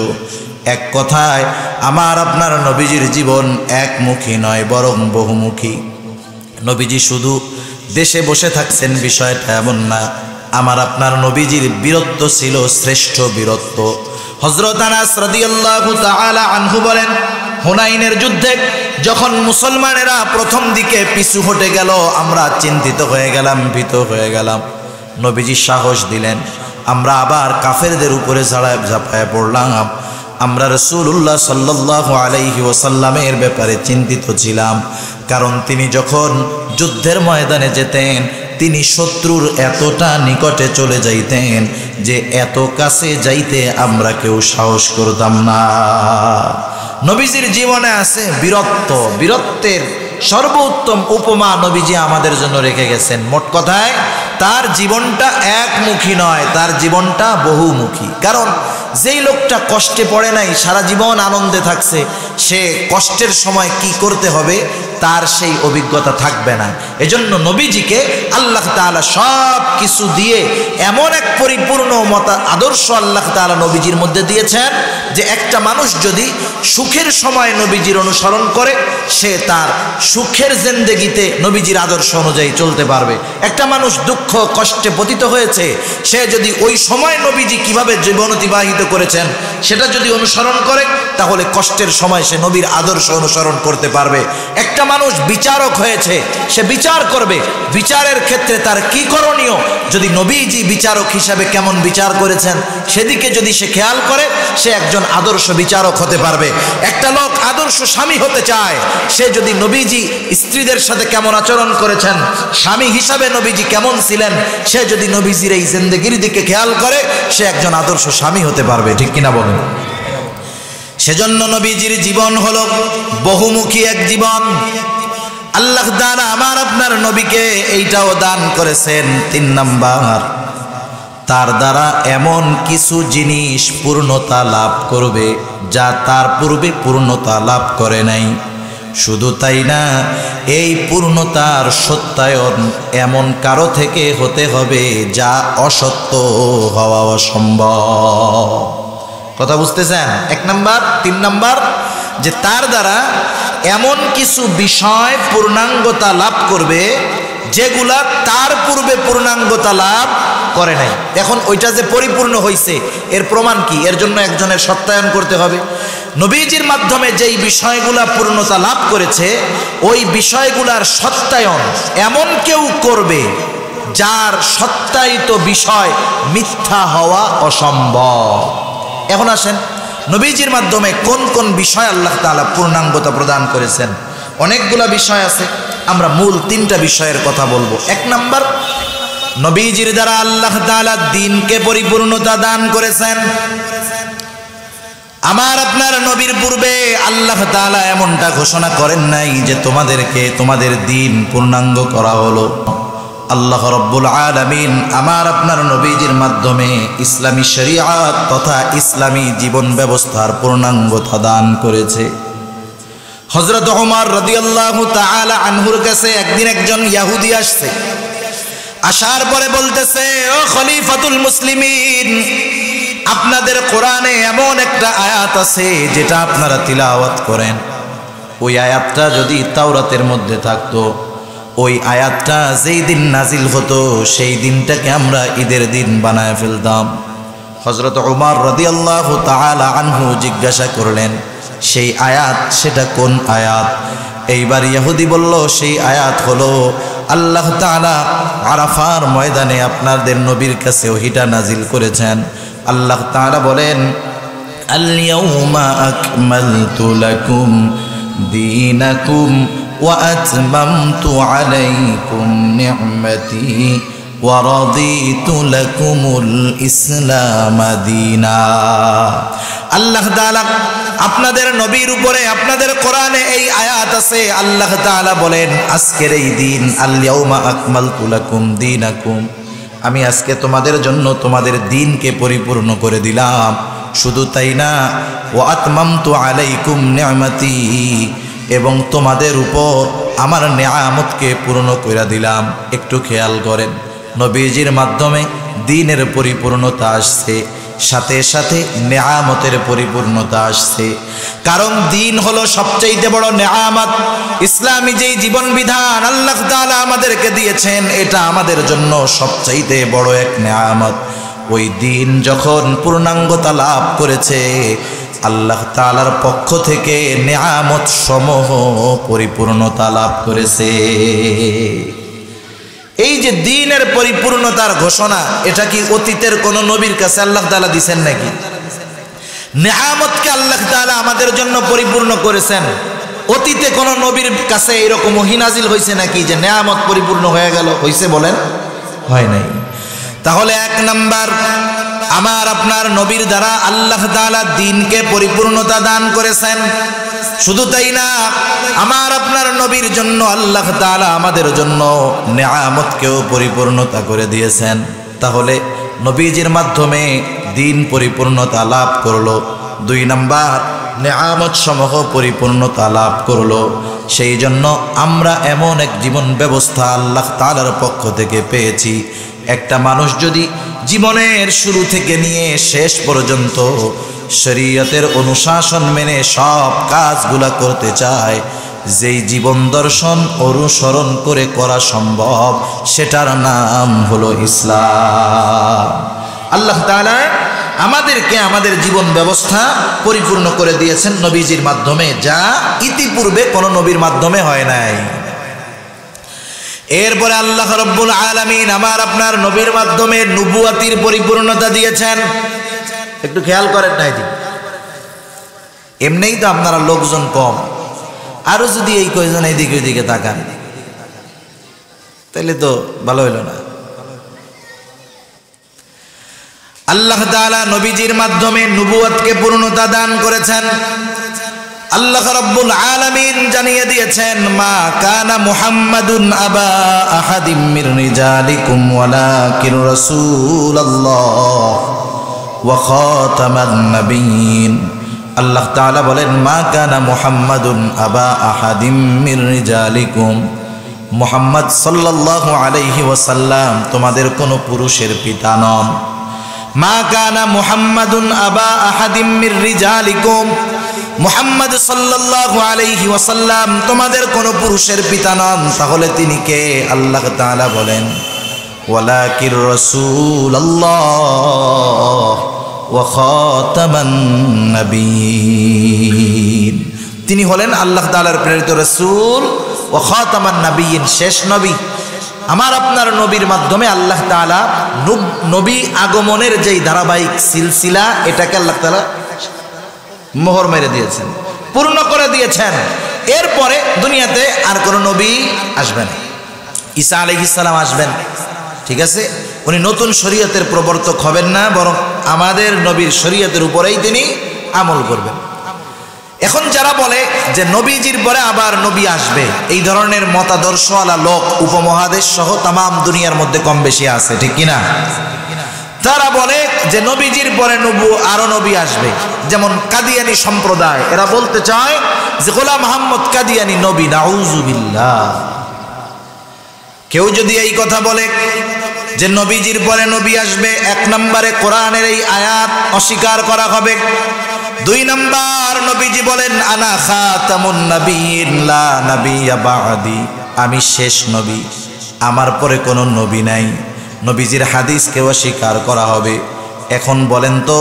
এক কথায় আমার আপনার নবীজির জীবন একমুখী নয়, বরং বহুমুখী। নবীজি শুধু দেশে বসে থাকছেন বিষয়টা এমন না। আমার আপনার নবীজির বীরত্ব ছিল শ্রেষ্ঠ বীরত্ব। হযরত আনাস রাদিয়াল্লাহু তাআলা আনহু বলেন, হুনাইনের যুদ্ধে যখন মুসলমানেরা প্রথম দিকে পিছু হটে গেল, আমরা চিন্তিত হয়ে গেলাম, ভীত হয়ে গেলাম। নবীজি সাহস দিলেন, আমরা আবার কাফেরদের উপরে ঝাঁপায় পড়লাম। আমরা রাসূলুল্লাহ সাল্লাল্লাহু আলাইহি ওয়াসাল্লামের ব্যাপারে চিন্তিত ছিলাম, কারণ তিনি যখন যুদ্ধের ময়দানে যেতেন তিনি শত্রুর এতটা নিকটে চলে যাইতেন যে এত কাছে যাইতে আমরা কেউ সাহস করতাম না। নবীজির জীবনে আছে বীরত্ব, বীরত্বের সর্বোত্তম উপমা নবীজি আমাদের জন্য রেখে গেছেন। মোট কথায় তার জীবনটা একমুখী নয়, তার জীবনটা বহুমুখী। কারণ যেই লোকটা কষ্টে পড়ে নাই, সারা জীবন আনন্দে থাকছে, সে কষ্টের সময় কি করতে হবে তার সেই অভিজ্ঞতা থাকবে না। এজন্য নবীজিকে আল্লাহ তাআলা সব কিছু দিয়ে এমন এক পরিপূর্ণ আদর্শ আল্লাহ তাআলা নবীজির মধ্যে দিয়েছেন যে একটা মানুষ যদি সুখের সময় নবীজির অনুসরণ করে সে তার সুখের জিন্দেগিতে নবীজির আদর্শ অনুযায়ী চলতে পারবে। একটা মানুষ দুঃখ দুঃখ কষ্টে পতিত হয়েছে, সে যদি ওই সময় নবীজি কিভাবে জীবন অতিবাহিত করেছেন সেটা যদি অনুসরণ করে, তাহলে কষ্টের সময় সে নবীর আদর্শ অনুসরণ করতে পারবে। একটা মানুষ বিচারক হয়েছে, সে বিচার করবে, বিচারের ক্ষেত্রে তার কি করণীয়, যদি নবীজি বিচারক হিসাবে কেমন বিচার করেছেন সেদিকে যদি সে খেয়াল করে, সে একজন আদর্শ বিচারক হতে পারবে। একটা লোক আদর্শ স্বামী হতে চায়, সে যদি নবীজি স্ত্রীদের সাথে কেমন আচরণ করেছেন, স্বামী হিসাবে নবীজি কেমন ছিলেন, সে যদি নবীজির এই জিন্দেগির দিকে খেয়াল করে, সে একজন আদর্শ স্বামী হতে পারবে। ঠিক কিনা বলেন? সেজন্য নবীজির জীবন হলো বহুমুখী এক জীবন। আল্লাহ তাআলা আমার আপনার নবীকে এইটাও দান করেছেন। 3 নাম্বার, তার দ্বারা এমন কিছু জিনিস পূর্ণতা লাভ করবে যা তার পূর্বে পূর্ণতা লাভ করে নাই। শুধু তাই না, এই পূর্ণতার সত্যায়ন এমন কারো থেকে হতে হবে যা অসত্য হওয়া অসম্ভব। কথা বুঝতেছেন? 1 নাম্বার। 3 নাম্বার, যে তার দ্বারা এমন কিছু বিষয় পূর্ণাঙ্গতা লাভ করবে যেগুলা তার পূর্বে পূর্ণাঙ্গতা লাভ করে নাই। এখন ওইটা যে পরিপূর্ণ হয়েছে এর প্রমাণ কি? এর জন্য একজনের সত্যায়ন করতে হবে। নবীজির মাধ্যমে যেই বিষয়গুলা পূর্ণতা লাভ করেছে, ওই বিষয়গুলার সত্যায়ন এমন কেউ করবে যার সত্যায়িত বিষয় মিথ্যা হওয়া অসম্ভব। এখন আসেন, নবীজির মাধ্যমে কোন কোন বিষয় আল্লাহ তাআলা পূর্ণাঙ্গতা প্রদান করেছেন? অনেকগুলা বিষয় আছে, আমরা মূল 3টা বিষয়ের কথা বলবো। 1 নাম্বার, নবীজির দ্বারা আল্লাহ তাআলা দ্বীনকে পরিপূর্ণতা দান করেছেন। আমার আপনার নবীর পূর্বে আল্লাহ তাআলা এমনটা ঘোষণা করেন নাই যে তোমাদেরকে তোমাদের দ্বীন পূর্ণাঙ্গ করা হলো। আল্লাহ রাব্বুল আলামিন আমার আপনার নবীজির মাধ্যমে ইসলামী শরীয়ত তথা ইসলামী জীবন ব্যবস্থার পূর্ণাঙ্গতা দান করেছে। হযরত ওমর রাদিয়াল্লাহু তাআলা আনহুর কাছে একদিন একজন ইহুদি আসছে। আসার পরে বলতেছে, ও খলিফাতুল মুসলিমিন, আপনাদের কোরআনে এমন একটা আয়াত আছে যেটা আপনারা তিলাওয়াত করেন, ওই আয়াতটা যদি তাওরাতের মধ্যে থাকতো, ওই আয়াতটা যেই দিন নাজিল হতো সেই দিনটাকে আমরা ঈদের দিন বানায় ফেলতাম। হযরত ওমর রাদিয়াল্লাহু তাআলা আনহু জিজ্ঞাসা করলেন, সেই আয়াত সেটা কোন আয়াত? এইবার ইহুদি বলল, সেই আয়াত হলো আল্লাহ তাআলা আরাফার ময়দানে আপনাদের নবীর কাছে ওহিটা নাজিল করেছেন। আল্লাহ তাআলা বলেন, আল ইয়াউমা আকমালতু লাকুম দীনাকুম ওয়া আতমামতু আলাইকুম নি'মাতি ওয়া রাদিতু লাকুমুল ইসলাম দীনা। আল্লাহ তাআলা আপনাদের নবীর উপরে, আপনাদের কোরআনে এই আয়াত আছে, আল্লাহ তাআলা বলেন আজকের এই দিন, আল ইয়াউমা আকমালতু লাকুম দীনাকুম, আমি আজকে তোমাদের জন্য তোমাদের দ্বীনকে পরিপূর্ণ করে দিলাম। শুধু তাই না, ওয়া আতমামতু আলাইকুম নি'মাতি, এবং তোমাদের উপর আমার নেয়ামতকে পূর্ণ করে দিলাম। একটু খেয়াল করেন, নবীজির মাধ্যমে দ্বীনের পরিপূর্ণতা আসছে, সাথে সাথে নেয়ামতের পরিপূর্ণতা আসছে। কারণ দ্বীন হলো সবচেয়ে বড় নেয়ামত। ইসলামী যেই জীবন বিধান আল্লাহ তাআলা আমাদেরকে দিয়েছেন, এটা আমাদের জন্য সবচেয়ে বড় এক নেয়ামত। ওই দ্বীন যখন পূর্ণাঙ্গতা লাভ করেছে, আল্লাহ তাআলার পক্ষ থেকে নেয়ামত সমূহ পরিপূর্ণতা লাভ করেছে। এই যে দ্বীনের পরিপূর্ণতার ঘোষণা, এটা কি অতীতের কোন নবীর কাছে আল্লাহ তাআলা দিবেন নাকি? নেয়ামতকে আল্লাহ তাআলা আমাদের জন্য পরিপূর্ণ করেছেন। অতীতে কোন নবীর কাছে এরকম ওহী নাজিল হয়েছে নাকি যে নেয়ামত পরিপূর্ণ হয়ে গেল? হয়েছে বলেন? হয় নাই। তাহলে 1 নাম্বার, আমার আপনার নবীর দ্বারা আল্লাহ তাআলা দ্বীনকে পরিপূর্ণতা দান করেছেন। শুধু তাই না, আমার আপনার নবীর জন্য আল্লাহ তাআলা আমাদের জন্য নেয়ামতকেও পরিপূর্ণতা করে দিয়েছেন। তাহলে নবীজির মাধ্যমে দ্বীন পরিপূর্ণতা লাভ করলো। 2 নাম্বার, নেয়ামত সমূহ পরিপূর্ণতা লাভ করলো। সেই জন্য আমরা এমন এক জীবন ব্যবস্থা আল্লাহ তাআলার পক্ষ থেকে পেয়েছি। একটা মানুষ যদি জীবনের শুরু থেকে নিয়ে শেষ পর্যন্ত শরীয়তের অনুশাসন মেনে সব কাজগুলা করতে চায়, যেই জীবন দর্শন অনুসরণ করে করা সম্ভব সেটার নাম হলো ইসলাম। আল্লাহ তাআলা আমাদেরকে আমাদের জীবন ব্যবস্থা পরিপূর্ণ করে দিয়েছেন নবীজির মাধ্যমে, যা ইতিপূর্বে কোনো নবীর মাধ্যমে হয় নাই। এরপরে আল্লাহ রাব্বুল আলামিন আমার আপনার নবীর মাধ্যমে নবুয়াতির পরিপূর্ণতা দিয়েছেন। একটু খেয়াল করেন না, এমনিই তো আপনারা লোকজন কম, আরো যদি এই কয়জন এইদিকে ওইদিকে তাকান তাহলে তো ভালো হইল না। আল্লাহ তাআলা নবীজির মাধ্যমে নবুয়তকে পূর্ণতা দান করেছেন। আল্লাহ রাব্বুল আলামিন জানিয়ে দিয়েছেন, মা কানা মুহাম্মাদুন আবা আহাদিম মির রিজালিকুম ওয়ালাকিন রাসূলুল্লাহ ওয়া খাতামান নাবিয়্যিন। আল্লাহ তাআলা বলেন, মা কানা মুহাম্মাদুন আবা আহাদিম মির রিজালিকুম, মুহাম্মদ সাল্লাল্লাহু আলাইহি ওয়াসাল্লাম তোমাদের কোনো পুরুষের পিতা নন। মা কানা মুহাম্মাদুন আবা আহাদিম মির রিজালিকুম, মুহাম্মদ সাল্লাল্লাহু আলাইহি ওয়াসাল্লাম তোমাদের কোনো পুরুষের পিতা নন। তাহলে তিনি কে? আল্লাহ তাআলা বলেন, ওয়ালাকির রাসূলুল্লাহ ওয়া খাতামান নাবিয়্যিন। তিনি হলেন আল্লাহ তাআলার প্রেরিত রাসূল ওয়া খাতামান নাবিয়্যিন, শেষ নবী। আমার আপনার নবীর মাধ্যমে আল্লাহ তাআলা নবী আগমনের যেই ধারাবাহিক সিলসিলা, এটাকে আল্লাহ তাআলা মোহর মেরে দিয়েছেন, পূর্ণ করে দিয়েছেন। এরপরে দুনিয়াতে আর কোনো নবী আসবেন। ঈসা আলাইহিস সালাম আসবেন, ঠিক আছে, উনি নতুন শরীয়তের প্রবর্তক হবেন না, বরং আমাদের নবীর শরীয়তের উপরেই তিনি আমল করবেন। এখন যারা বলে যে নবীজির পরে আবার নবী আসবে, এই ধরনের মতাদর্শওয়ালা লোক উপমহাদেশ সহ তামাম দুনিয়ার মধ্যে কম বেশি আছে, ঠিক কিনা? তারা বলে যে নবীজির পরে আরো নবী আসবে। যেমন কাদিয়ানী সম্প্রদায়, এরা বলতে চায় যে গোলাম মুহাম্মদ কাদিয়ানী নবী। নাউজুবিল্লাহ। কেউ যদি এই কথা বলে যে নবীজির পরে নবী আসবে, এক নম্বরে কোরআনের এই আয়াত অস্বীকার করা হবে। দুই নম্বর, নবীজি বলেন, আনা খাতামুন নাবিয়্যিন লা নাবিয়্যা বা'দি, আমি শেষ নবী, আমার পরে কোনো নবী নাই। নবীজির হাদিসকে অস্বীকার করা হবে। এখন বলেন তো,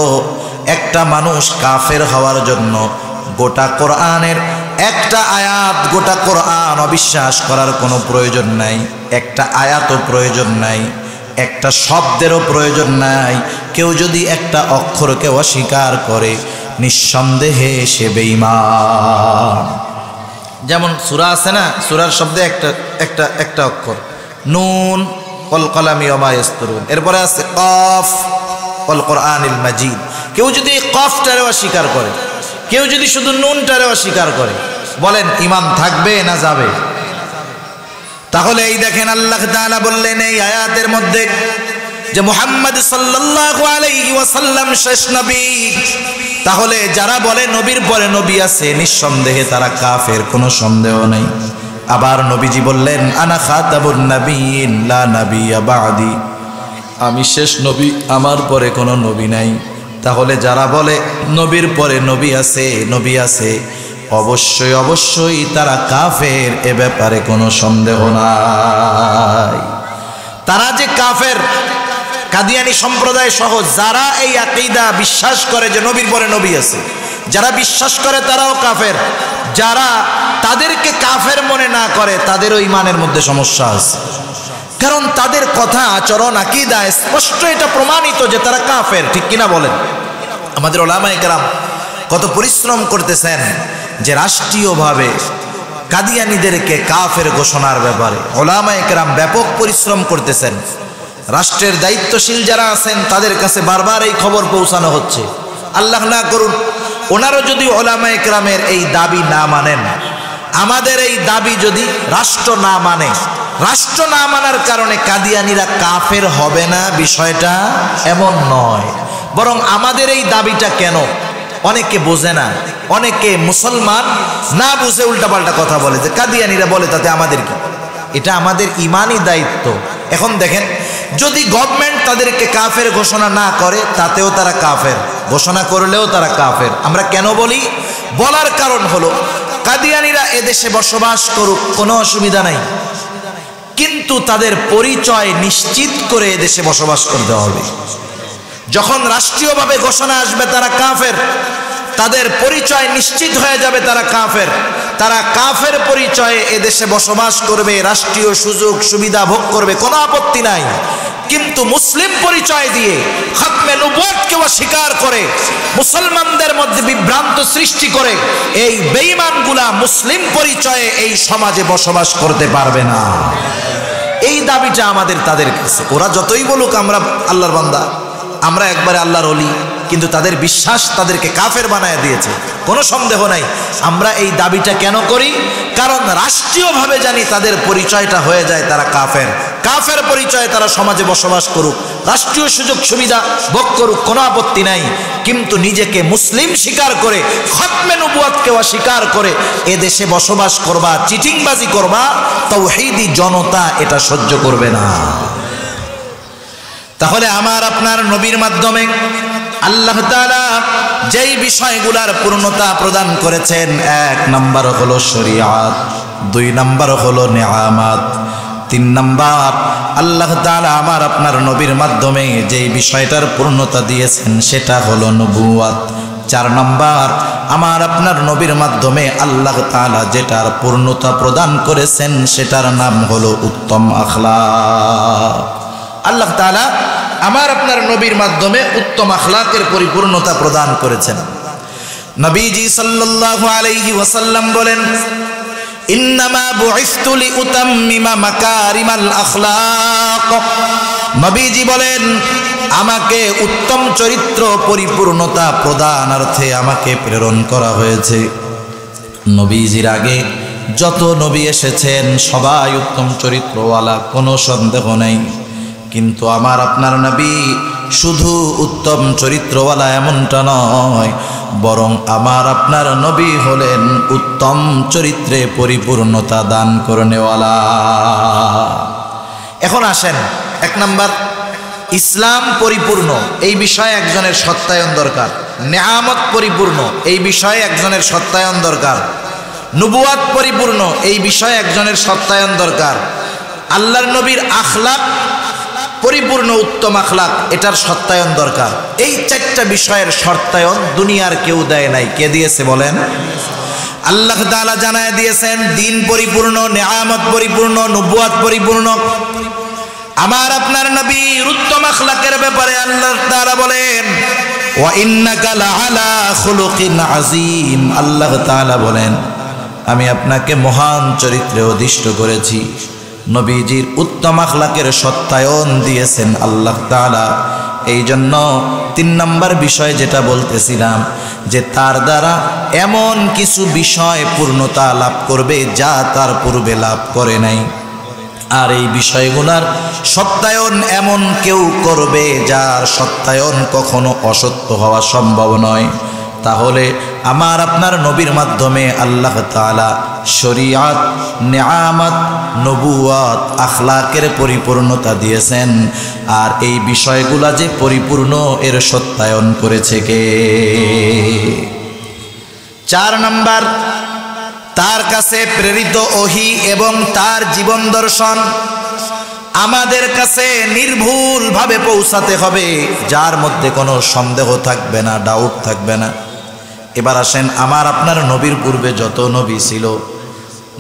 একটা মানুষ কাফের হওয়ার জন্য গোটা কোরআনের একটা আয়াত, গোটা কোরআন অবিশ্বাস করার কোনো প্রয়োজন নাই, একটা আয়াতও প্রয়োজন নাই, একটা শব্দেরও প্রয়োজন নাই। কেউ যদি একটা অক্ষরকে অস্বীকার করে, নিঃসন্দেহে সে বেঈমান। যেমন সূরা আছে না, সূরার শব্দে একটা অক্ষর, নুন ওয়াল কলামি ওয়া মা ইয়াসতুরুন, এরপরে আছে কফ ওয়াল কোরআনিল মাজিদ। কেউ যদি কফটারে অস্বীকার করে, কেউ যদি শুধু নুনটারে অস্বীকার করে, বলেন ঈমান থাকবে না যাবে? তাহলে এই দেখেন আল্লাহ তাআলা বললেন এই আয়াতের মধ্যে যে মুহাম্মদ সাল্লাল্লাহু আলাইহি ওয়াসাল্লাম শেষ নবী। তাহলে যারা বলে নবীর পরে নবী আছে, নিঃসন্দেহে তারা কাফের, কোনো সন্দেহ নেই। আবার নবীজি বললেন, আনা খাতামুন নাবিয়্যিন লা নাবিয়্যা বা'দি, আমি শেষ নবী, আমার পরে কোনো নবী নাই। তাহলে যারা বলে নবীর পরে নবী আছে, অবশ্যই অবশ্যই তারা কাফের, এ ব্যাপারে কোনো সন্দেহ নাই। তারা যে কাফের, কাদিয়ানী সম্প্রদায় সহ যারা এই আকীদা বিশ্বাস করে যে নবীর পরে নবী আছে, যারা বিশ্বাস করে তারাও কাফের। যারা তাদেরকে কাফের মনে না করে, তাদেরও ঈমানের মধ্যে সমস্যা আছে। কারণ তাদের কথা, আচরণ, আকীদা স্পষ্ট এটা প্রমাণিত যে তারা কাফের, ঠিক কিনা বলেন? আমাদের উলামায়ে কেরাম কত পরিশ্রম করতেছেন যে রাষ্ট্রীয়ভাবে কাদিয়ানীদেরকে কাফের ঘোষণার ব্যাপারে উলামায়ে কেরাম ব্যাপক পরিশ্রম করতেছেন। রাষ্ট্রের দায়িত্বশীল যারা আছেন তাদের কাছে বারবার এই খবর পৌঁছানো হচ্ছে। আল্লাহ না করুন ওনারও যদি উলামায়ে কেরামের এই দাবি না মানেন, আমাদের এই দাবি যদি রাষ্ট্র না মানে, রাষ্ট্র না মানার কারণে কাদিয়ানীরা কাফের হবে না, বিষয়টা এমন নয়। বরং আমাদের এই দাবিটা কেন অনেকে বোঝে না, অনেকে মুসলমান না বুঝে উল্টাপাল্টা কথা বলে যে কাদিয়ানীরা বলে তাতে আমাদের কি? এটা আমাদের ইমানি দায়িত্ব। এখন দেখেন, যদি গভর্নমেন্ট তাদেরকে কাফের ঘোষণা না করে, তাতেও তারা কাফের, ঘোষণা করলেও তারা কাফের। আমরা কেন বলি? বলার কারণ হলো কাদিয়ানীরা এদেশে বসবাস করুক, কোনো অসুবিধা নাই, কিন্তু তাদের পরিচয় নিশ্চিত করে এদেশে বসবাস করতে হবে। যখন রাষ্ট্রীয়ভাবে ঘোষণা আসবে তারা কাফের, তাদের পরিচয় নিশ্চিত হয়ে যাবে তারা কাফের। তারা কাফের পরিচয়ে এদেশে বসবাস করবে, রাষ্ট্রীয় সুযোগ সুবিধা ভোগ করবে, কোনো আপত্তি নাই। কিন্তু মুসলিম পরিচয় দিয়ে খতমে নবুয়তকে অস্বীকার করে মুসলমানদের মধ্যে বিভ্রান্ত সৃষ্টি করে এই বেঈমানগুলা মুসলিম পরিচয়ে এই সমাজে বসবাস করতে পারবে না। এই দাবিটা আমাদের তাদের কাছে। ওরা যতই বলুক আমরা আল্লাহর বান্দা, আমরা একবারে আল্লাহর ওলি, কিন্তু তাদের বিশ্বাস তাদেরকে কাফের বানায় দিয়েছে, কোনো সন্দেহ নাই। আমরা এই দাবিটা কেন করি? কারণ রাষ্ট্রীয়ভাবে জানি তাদের পরিচয়টা হয়ে যায় তারা কাফের। কাফের পরিচয়ে তারা সমাজে বসবাস করুক, রাষ্ট্রীয় সুযোগ সুবিধা ভোগ করুক, কোনো আপত্তি নাই। কিন্তু নিজেকে মুসলিম স্বীকার করে খতমে নবুয়তকে অস্বীকার করে এদেশে বসবাস করবা, চিটিংবাজি করবা, তাওহীদি জনতা এটা সহ্য করবে না। তাহলে আমার আপনার নবীর মাধ্যমে আল্লাহ তাআলা যেই বিষয়গুলার পূর্ণতা প্রদান করেছেন, 1 নাম্বার হলো শরীয়ত, 2 নাম্বার হলো নিয়ামত, 3 নাম্বার আল্লাহ তাআলা আমার আপনার নবীর মাধ্যমে যেই বিষয়টার পূর্ণতা দিয়েছেন সেটা হলো নবুয়ত, 4 নাম্বার আমার আপনার নবীর মাধ্যমে আল্লাহ তাআলা যেটার পূর্ণতা প্রদান করেছেন সেটার নাম হলো উত্তম আখলাক। আল্লাহ তাআলা আমার আপনার নবীর মাধ্যমে উত্তম আখলাকের পরিপূর্ণতা প্রদান করেছেন। নবীজি সাল্লাল্লাহু আলাইহি ওয়াসাল্লাম বলেন, ইন্নামা বুইসতু লিউতাম্মিমা মাকারিমাল আখলাক। নবীজি বলেন, আমাকে উত্তম চরিত্র পরিপূর্ণতা প্রদানার্থে আমাকে প্রেরণ করা হয়েছে। নবীজির আগে যত নবী এসেছেন সবাই উত্তম চরিত্রওয়ালা, কোনো সন্দেহ নেই। কিন্তু আমার আপনার নবী শুধু উত্তম চরিত্রওয়ালা এমনটা নয়, বরং আমার আপনার নবী হলেন উত্তম চরিত্রে পরিপূর্ণতা দান করনেওয়ালা। এখন আসেন, 1 নাম্বার ইসলাম পরিপূর্ণ, এই বিষয়ে একজনের সত্যায়ন দরকার। নেয়ামত পরিপূর্ণ, এই বিষয়ে একজনের সত্যায়ন দরকার। নবুয়াত পরিপূর্ণ, এই বিষয়ে একজনের সত্যায়ন দরকার। আল্লাহর নবীর আখলাক পরিপূর্ণ, উত্তম আখলাক, এটার সত্যায়ন দরকার। এই 4টা বিষয়ের সত্যায়ন দুনিয়ার কেউ দেয় নাই। কে দিয়েছে বলেন? আল্লাহ তাআলা জানায় দিয়েছেন, দিন পরিপূর্ণ, নেয়ামত পরিপূর্ণ, নবুয়াত পরিপূর্ণ। আমার আপনার নবীর উত্তম আখলাকের ব্যাপারে আল্লাহ তাআলা বলেন, ওয়া ইন্নাকা লাআলা খুলুকিন আযীম। আল্লাহ তাআলা বলেন, আমি আপনাকে মহান চরিত্রে অধিষ্ঠ করেছি। নবীজির উত্তম আখলাকের সত্যায়ন দিয়েছেন আল্লাহ তাআলা। এই জন্য 3 নাম্বার বিষয় যেটা বলতেছিলাম, যে তার দ্বারা এমন কিছু বিষয় পূর্ণতা লাভ করবে যা তার পূর্বে লাভ করে নাই। আর এই বিষয়গুলোর সত্যায়ন এমন কেউ করবে যার সত্যায়ন কখনো অসত্য হওয়া সম্ভব নয়। তাহলে আমার আপনার নবীর মাধ্যমে আল্লাহ তাআলা শরীয়ত, নেয়ামত, নবুয়ত, আখলাকের পরিপূর্ণতা দিয়েছেন। আর এই বিষয়গুলা যে পরিপূর্ণ, এর সত্যায়ন করেছে কে? 4 নাম্বার, তার কাছে প্রেরিত ওহী এবং তার জীবন দর্শন আমাদের কাছে নির্ভুলভাবে পৌঁছাতে হবে, যার মধ্যে কোনো সন্দেহ থাকবে না, ডাউট থাকবে না। এবার আসেন, আমার আপনার নবীর পূর্বে যত নবী ছিল,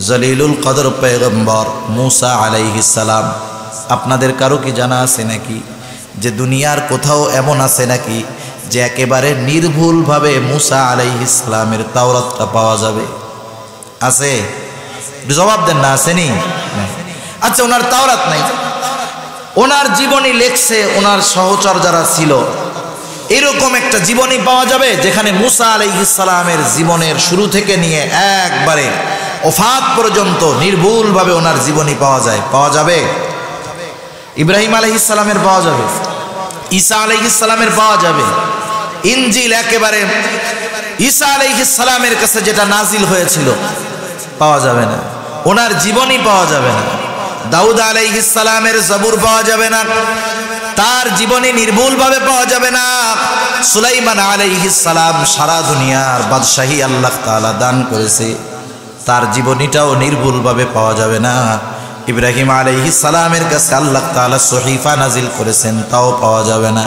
জলিলুল কদর পয়গম্বর মুসা আলাইহিস সালাম, আপনাদের কারো কি জানা আছে নাকি যে দুনিয়ার কোথাও এমন আছে নাকি যে একেবারে নির্ভুলভাবে মুসা আলাইহিস সালামের তাওরাতটা পাওয়া যাবে? আছে? জবাব দেন না, আসেনি? আচ্ছা, ওনার তাওরাত নাই, ওনার জীবনী লেখছে ওনার সহচর যারা ছিল, এরকম একটা জীবনী পাওয়া যাবে যেখানে মুসা আলাইহিস সালামের জীবনের শুরু থেকে নিয়ে একবারে ওফাত পর্যন্ত নির্ভুলভাবে ওনার জীবনী পাওয়া যায়? পাওয়া যাবে? ইব্রাহিম আলাইহিস সালামের পাওয়া যাবে, ঈসা আলাইহিস সালামের পাওয়া যাবে, ইনজিল একেবারে ঈসা আলাইহিস সালামের কাছে যেটা নাজিল হয়েছিল পাওয়া যাবে না, ওনার জীবনী পাওয়া যাবে না। দাউদ আলাইহিস সালামের জবুর পাওয়া যাবে না, তার জীবনী নির্ভুলভাবে পাওয়া যাবে না। সুলাইমান আলাইহিস সালাম সারা দুনিয়ার বাদশাহী আল্লাহ তাআলা দান করেছে, তার জীবনীটাও নির্ভুলভাবে পাওয়া যাবে না। ইব্রাহিম আলাইহিস সালামের কাছে আল্লাহ তাআলা সহিফা নাজিল করেছেন, তাও পাওয়া যাবে না।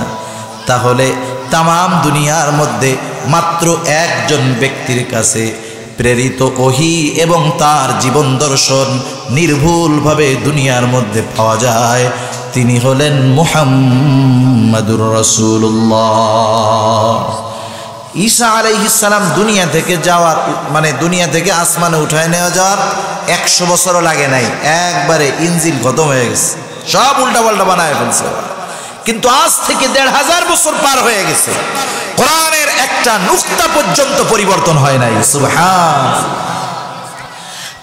তাহলে তামাম দুনিয়ার মধ্যে মাত্র একজন ব্যক্তির কাছে প্রেরিত ওহী এবং তার জীবন দর্শন নির্ভুলভাবে দুনিয়ার মধ্যে পাওয়া যায়, তিনি হলেন মুহাম্মাদুর রাসূলুল্লাহ। ঈসা আলাইহিস সালাম দুনিয়া থেকে যাওয়ার মানে দুনিয়া থেকে আসমানে উঠায় নেওয়া যাওয়ার 100 বছরও লাগে নাই, একবারে ইঞ্জিল খতম হয়ে গেছে, সব উল্টাপাল্টা বানায় ফেলছে। কিন্তু আজ থেকে 1500 বছর পার হয়ে গেছে, কোরআনের একটা নুক্তা পর্যন্ত পরিবর্তন হয় নাই। সুবহান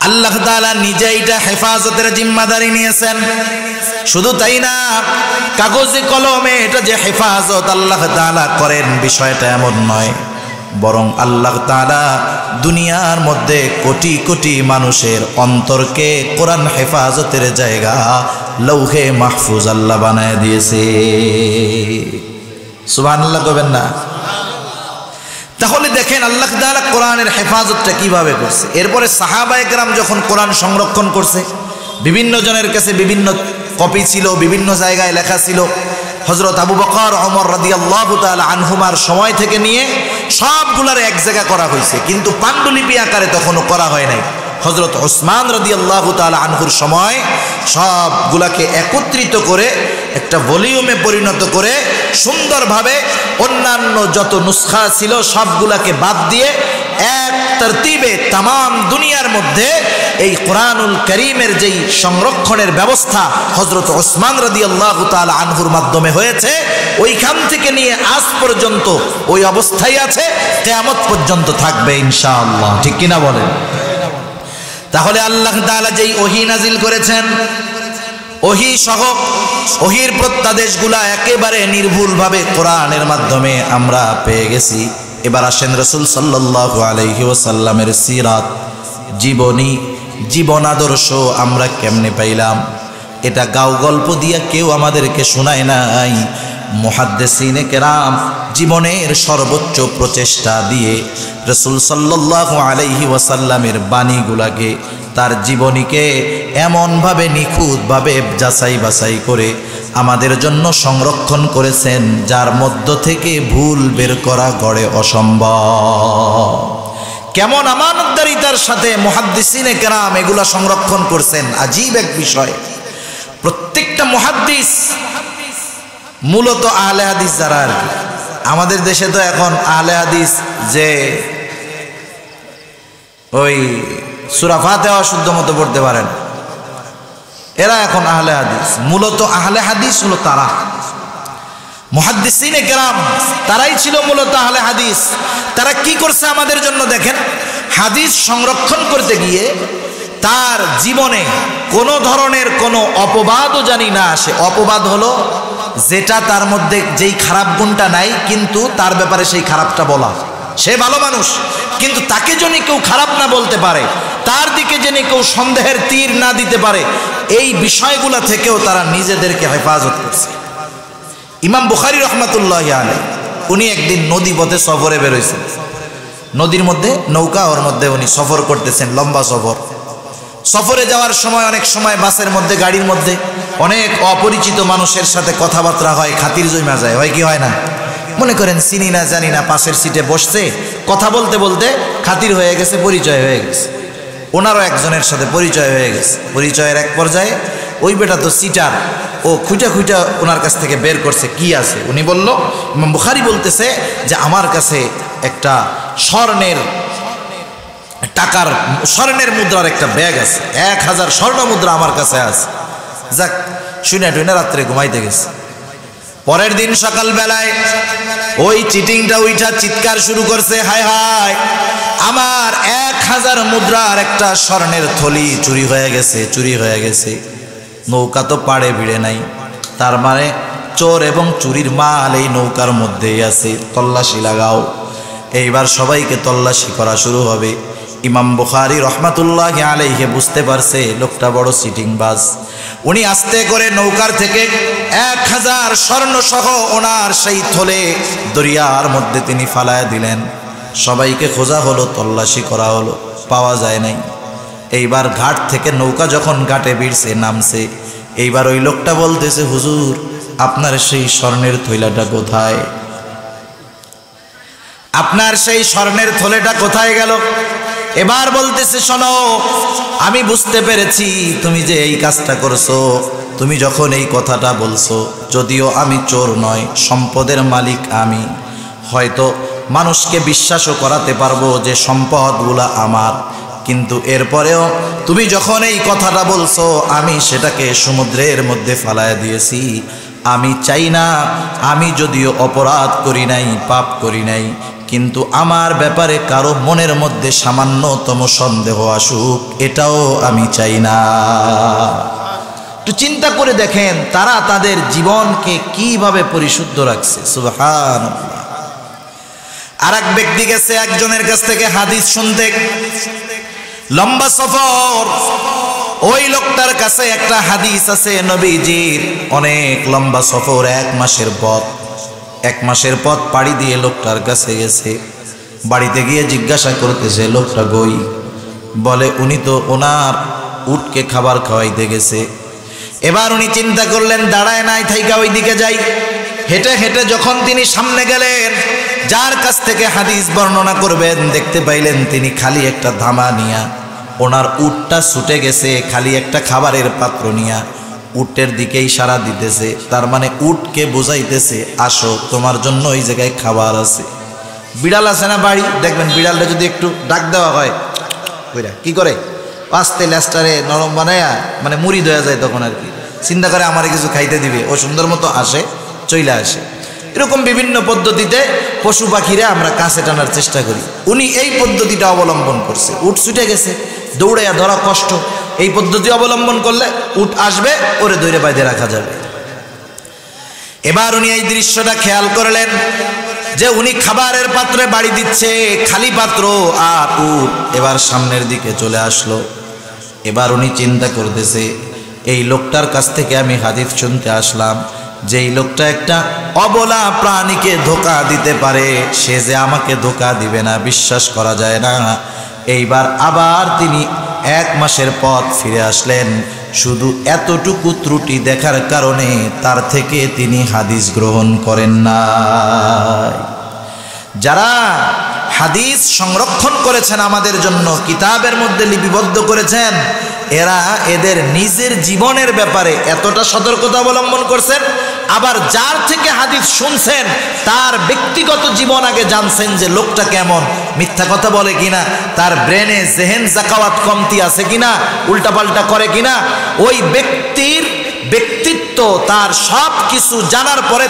আল্লাহ তাআলা নিজে এটা হেফাজতের জিম্মাদারি নিয়েছেন। শুধু তাই না, কাগজে কলমে এটা যে হেফাজত আল্লাহ তাআলা করেন, বিষয়টা এমন নয়, বরং আল্লাহ তাআলা দুনিয়ার মধ্যে কোটি কোটি মানুষের অন্তরকে কোরআন হেফাজতের জায়গা লৌহে মাহফুজ আল্লাহ বানায় দিয়েছে। সুবহানাল্লাহ কইবেন না? তাহলে দেখেন আল্লাহ তাআলা কোরআনের হেফাজতটা কিভাবে করছে। এরপরে সাহাবায়ে কেরাম যখন কোরআন সংরক্ষণ করছে, বিভিন্ন জনের কাছে বিভিন্ন কপি ছিল, বিভিন্ন জায়গায় লেখা ছিল। হযরত আবু বকর, ওমর রাদিয়াল্লাহু তাআলা আনহুমার সময় থেকে নিয়ে সবগুলার এক জায়গা করা হয়েছে, কিন্তু পাণ্ডুলিপি আকারে তখনও করা হয় নাই। হযরত ওসমান রাদিয়াল্লাহু তাআলা আনহুর সময় সবগুলাকে একত্রিত করে একটা ভলিউমে পরিণত করে সুন্দরভাবে অন্যান্য যত নুসখা ছিল সবগুলাকে বাদ দিয়ে এক তরতিবে তামাম দুনিয়ার মধ্যে এই কোরআনুল কারীমের যেই সংরক্ষণের ব্যবস্থা হযরত ওসমান রাদিয়াল্লাহু তাআলা আনহুর মাধ্যমে হয়েছে, ওইখান থেকে নিয়ে আজ পর্যন্ত ওই অবস্থায় আছে, কিয়ামত পর্যন্ত থাকবে ইনশাআল্লাহ। ঠিক কিনা বলেন? তাহলে আল্লাহ তাআলা যেই ওহী নাজিল করেছেন, ওহী সহ ওহীর প্রত্যাদেশগুলা একেবারে নির্ভুলভাবে কোরআনের মাধ্যমে আমরা পেয়ে গেছি। এবার আসেন রাসূল সাল্লাল্লাহু আলাইহি ওয়াসাল্লামের সিরাত, জীবনী, জীবন আদর্শ আমরা কেমনে পাইলাম। এটা গাও গল্প দিয়া কেউ আমাদেরকে শোনায় নাই। মুহাদ্দিসিনে কেরাম জীবনের সর্বোচ্চ প্রচেষ্টা দিয়ে রাসূল সাল্লাল্লাহু আলাইহি ওয়াসাল্লামের বাণীগুলাকে, তার জীবনীকে এমনভাবে নিখুঁতভাবে যাচাই বাছাই করে আমাদের জন্য সংরক্ষণ করেছেন, যার মধ্য থেকে ভুল বের করা গড়ে অসম্ভব। কেমন আমানতদারিতার সাথে মুহাদ্দিসিনে কেরাম এগুলা সংরক্ষণ করছেন, আজীব এক বিষয়। প্রত্যেকটা মুহাদ্দিস মূলত আহলে হাদিস যারা আর কি, আমাদের দেশে তো এখন আহলে হাদিস যে ওই সূরা ফাতিহা শুদ্ধ মতো পড়তে পারেন, এরা এখন আহলে হাদিস। মূলত আহলে হাদিস হলো তারা, মুহাদ্দিসিনে কেরাম তারাই ছিল মূলত আহলে হাদিস। তারা কি করছে আমাদের জন্য দেখেন, হাদিস সংরক্ষণ করতে গিয়ে তার জীবনে কোনো ধরনের কোনো অপবাদও জানি না আসে। অপবাদ হলো যেটা তার মধ্যে যেই খারাপ গুণটা নাই, কিন্তু তার ব্যাপারে সেই খারাপটা বলা। সে ভালো মানুষ, কিন্তু তাকে যদি কেউ খারাপ না বলতে পারে, তার দিকে যেন কেউ সন্দেহের তীর না দিতে পারে, এই বিষয়গুলো থেকেও তারা নিজেদেরকে হেফাজত করছে। ইমাম বুখারী রহমাতুল্লাহি আলাইহি উনি একদিন নদী পথে সফরে বেরোইছেন, নদীর মধ্যে নৌকা, ওর মধ্যে উনি সফর করতেছেন, লম্বা সফর। সফরে যাওয়ার সময় অনেক সময় বাসের মধ্যে, গাড়ির মধ্যে অনেক অপরিচিত মানুষের সাথে কথাবার্তা হয়, খাতির জমা যায়, হয় কি হয় না? মনে করেন চিনি না জানি না, পাশের সিটে বসছে, কথা বলতে বলতে খাতির হয়ে গেছে, পরিচয় হয়ে গেছে। ওনারও একজনের সাথে পরিচয় হয়ে গেছে। পরিচয়ের এক পর্যায়ে ওই বেটা তো সিটার, ও খুঁটা খুঁটা ওনার কাছ থেকে বের করছে কি আছে। উনি বলল, ইমাম বুখারী বলতেছে যে আমার কাছে একটা স্বর্ণের মুদ্রার একটা ব্যাগ আছে, 1000 স্বর্ণ মুদ্রা আমার কাছে আছে। যাক, শুনে টুনে রাত্রে ঘুমাইতে গেছে। পরের দিন সকাল বেলায় ওই চিটিংটা উইঠা চিৎকার শুরু করছে, হায় হায়, আমার 1000 মুদ্রার একটা স্বর্ণের থলি চুরি হয়ে গেছে, চুরি হয়ে গেছে। নৌকা তো পাড়ে ভিড়ে নাই, তার মানে চোর এবং চুরির মাল এই নৌকার মধ্যেই আছে, তল্লাশি লাগাও। এইবার সবাইকে তল্লাশি করা শুরু হবে। ইমাম বুখারী রহমাতুল্লাহি আলাইহি বুঝতে পারছে লোকটা বড় সিটিংবাজ। উনি আস্তে করে নৌকার থেকে 1000 স্বর্ণ সহ ওনার সেই থলে দরিয়ার মধ্যে তিনি ফালায় দিলেন। সবাইকে খোঁজা হলো, তল্লাশি করা হলো, পাওয়া যায় নাই। এইবার ঘাট থেকে নৌকা যখন ঘাটে ভিড়ছে নামছে, এইবার ওই লোকটা বলতেছে, হুজুর আপনার সেই স্বর্ণের থৈলাটা কোথায়? আপনার সেই স্বর্ণের থলেটা কোথায় গেল? এবার বলতেছে, শোনো, আমি বুঝতে পেরেছি তুমি যে এই কাজটা করছো। তুমি যখন এই কথাটা বলছো, যদিও আমি চোর নয়, সম্পদের মালিক আমি, হয়তো মানুষকে বিশ্বাসও করাতে পারবো যে সম্পদগুলা আমার, কিন্তু এরপরেও তুমি যখন এই কথাটা বলছো, আমি সেটাকে সমুদ্রের মধ্যে ফালায় দিয়েছি। আমি চাই না, আমি যদিও অপরাধ করি নাই, পাপ করি নাই, কিন্তু আমার ব্যাপারে কারো মনের মধ্যে সামান্যতম সন্দেহ আসুক, এটাও আমি চাই না। একটু চিন্তা করে দেখেন তারা তাদের জীবনকে কিভাবে পরিশুদ্ধ রাখছে। সুবহানাল্লাহ। আর এক ব্যক্তি গেছে একজনের কাছ থেকে হাদিস শুনতে, লম্বা সফর। ওই লোকটার কাছে একটা হাদিস আছে নবীজির, অনেক লম্বা সফর, 1 মাসের পথ। 1 মাসের পথ পাড়ি দিয়ে লোকটার কাছে গেছে। বাড়িতে গিয়ে জিজ্ঞাসা করতেছে, লোকটা কই? বলে উনি তো ওনার উটকে খাবার খাওয়াইতে গেছে। এবার উনি চিন্তা করলেন, দাঁড়ায় নাই থাইকা ওই দিকে যাই। হেঁটে হেঁটে যখন তিনি সামনে গেলেন, যার কাছ থেকে হাদিস বর্ণনা করবেন, দেখতে পাইলেন তিনি খালি একটা ধামা নিয়া, ওনার উটটা ছুটে গেছে খালি একটা খাবারের পাত্র নিয়া, উটের দিকে ইশারা দিতেছে। তার মানে উটকে বোঝাইতেছে, আসো তোমার জন্য ওই জায়গায় খাবার আছে। বিড়াল আছে না বাড়ি, দেখবেন বিড়ালটা যদি একটু ডাক দেওয়া হয়, কইরা কি করে, আস্তে লেস্টারে নরম বানায়া, মানে মুড়ি দেওয়া যায়, তখন আর কি চিন্তা করে আমারে কিছু খাইতে দিবে, ও সুন্দর মতো আসে, চইলা আসে। এরকম বিভিন্ন পদ্ধতিতে পশু পাখিরা আমরা কাছে টানার চেষ্টা করি। উনি এই পদ্ধতিটা অবলম্বন করছে। উট ছুটে গেছে, দৌড়াইয়া ধরা কষ্ট, এই পদ্ধতি অবলম্বন করলে উট আসবে, ওরে দৌড়ে বাইরে রাখা যাবে। এবার উনি এই দৃশ্যটা খেয়াল করলেন যে উনি খাবারের পাত্রে বাড়ি দিচ্ছে, খালি পাত্র, আর উট এবার সামনের দিকে চলে আসলো। এবার উনি চিন্তা করতেছে, এই লোকটার কাছ থেকে আমি হাদিস শুনতে আসলাম, যেই লোকটা একটা অবলা প্রাণীকে ধোঁকা দিতে পারে, সে যে আমাকে ধোঁকা দিবে না, বিশ্বাস করা যায় না। এইবার আবার তিনি 1 মাসের পথ ফিরে আসলেন। শুধু এতটুকু ত্রুটি দেখার কারণে তার থেকে তিনি হাদিস গ্রহণ করেন না। যারা হাদিস সংরক্ষণ করেছেন আমাদের জন্য, কিতাবের মধ্যে লিপিবদ্ধ করেছেন, এরা এদের নিজের জীবনের ব্যাপারে এতটা সতর্কতা অবলম্বন করছেন, আবার যার থেকে হাদিস শুনছেন তার ব্যক্তিগত জীবন আগে জানছেন যে লোকটা কেমন, মিথ্যা কথা বলে কিনা, তার ব্রেনে জেহেন জাকাওয়াত কমতি আছে কিনা, উল্টাপাল্টা করে কিনা, ওই ব্যক্তির ব্যক্তিত্ব, তার সব কিছু জানার পরে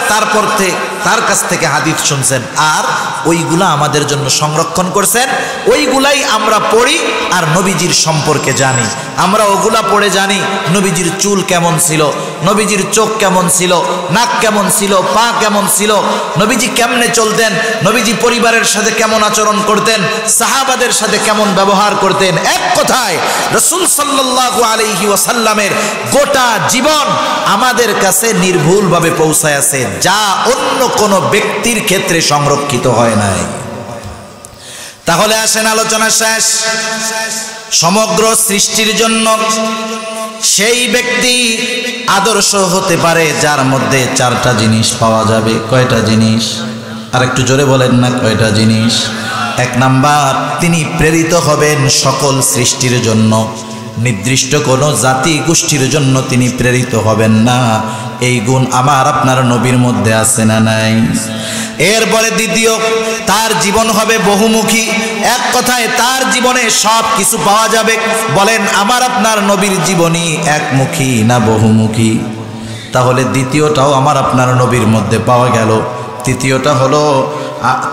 তার কাছ থেকে হাদিস শুনছেন, আর ওইগুলা আমাদের জন্য সংরক্ষণ করছেন। ওইগুলাই আমরা পড়ি আর নবীজির সম্পর্কে জানি। আমরা ওগুলা পড়ে জানি নবীজির চুল কেমন ছিল, নবীজির চোখ কেমন ছিল, নাক কেমন ছিল, পা কেমন ছিল, নবীজি কেমনে চলতেন, নবীজি পরিবারের সাথে কেমন আচরণ করতেন, সাহাবাদের সাথে কেমন ব্যবহার করতেন। এক কথায় রাসূল সাল্লাল্লাহু আলাইহি ওয়াসাল্লামের গোটা জীবন আমাদের কাছে নির্ভুলভাবে পৌঁছায় আছে, যা অন্য কোনো ব্যক্তির ক্ষেত্রে সংরক্ষিত হয় নাই। তাহলে আসেন আলোচনা শেষ। সমগ্র সৃষ্টির জন্য সেই ব্যক্তি আদর্শ হতে পারে যার মধ্যে 4টা জিনিস পাওয়া যাবে। কয়টা জিনিস? আর একটু জোরে বলেন না, কয়টা জিনিস? 1 নাম্বার, তিনি প্রেরিত হবেন সকল সৃষ্টির জন্য, নির্দিষ্ট কোনো জাতি গোষ্ঠীর জন্য তিনি প্রেরিত হবেন না। এই গুণ আমার আপনার নবীর মধ্যে আছে না নাই? এরপরে দ্বিতীয়, তার জীবন হবে বহুমুখী। এক কথায় তার জীবনে সব কিছু পাওয়া যাবে। বলেন আমার আপনার নবীর জীবনী একমুখী না বহুমুখী? তাহলে দ্বিতীয়টাও আমার আপনার নবীর মধ্যে পাওয়া গেল। তৃতীয়টা হলো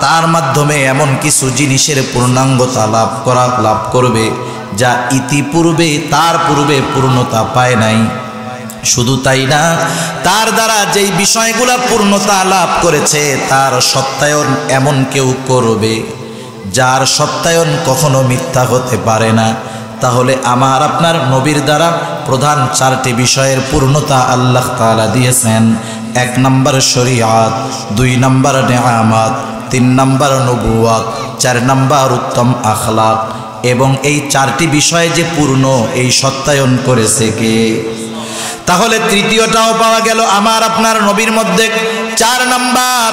তার মাধ্যমে এমন কিছু জিনিসের পূর্ণাঙ্গতা লাভ করবে যা ইতিপূর্বে তার পূর্বে পূর্ণতা পায় নাই। শুধু তাই না, তার দ্বারা যেই বিষয়গুলা পূর্ণতা লাভ করেছে তার সত্যায়ন এমন কেউ করবে যার সত্যায়ন কখনো মিথ্যা হতে পারে না। তাহলে আমার আপনার নবীর দ্বারা প্রধান 4টি বিষয়ের পূর্ণতা আল্লাহ তাআলা দিয়েছেন। 1 নাম্বার শরীয়ত, 2 নাম্বার নেয়ামত, 3 নাম্বার নবুয়ত, 4 নাম্বার উত্তম আখলাক। এবং এই চারটি বিষয় যে পূর্ণ এই সত্যায়ন করেছে কে? তাহলে তৃতীয়টাও পাওয়া গেল আমার আপনার নবীর মধ্যে। 4 নাম্বার,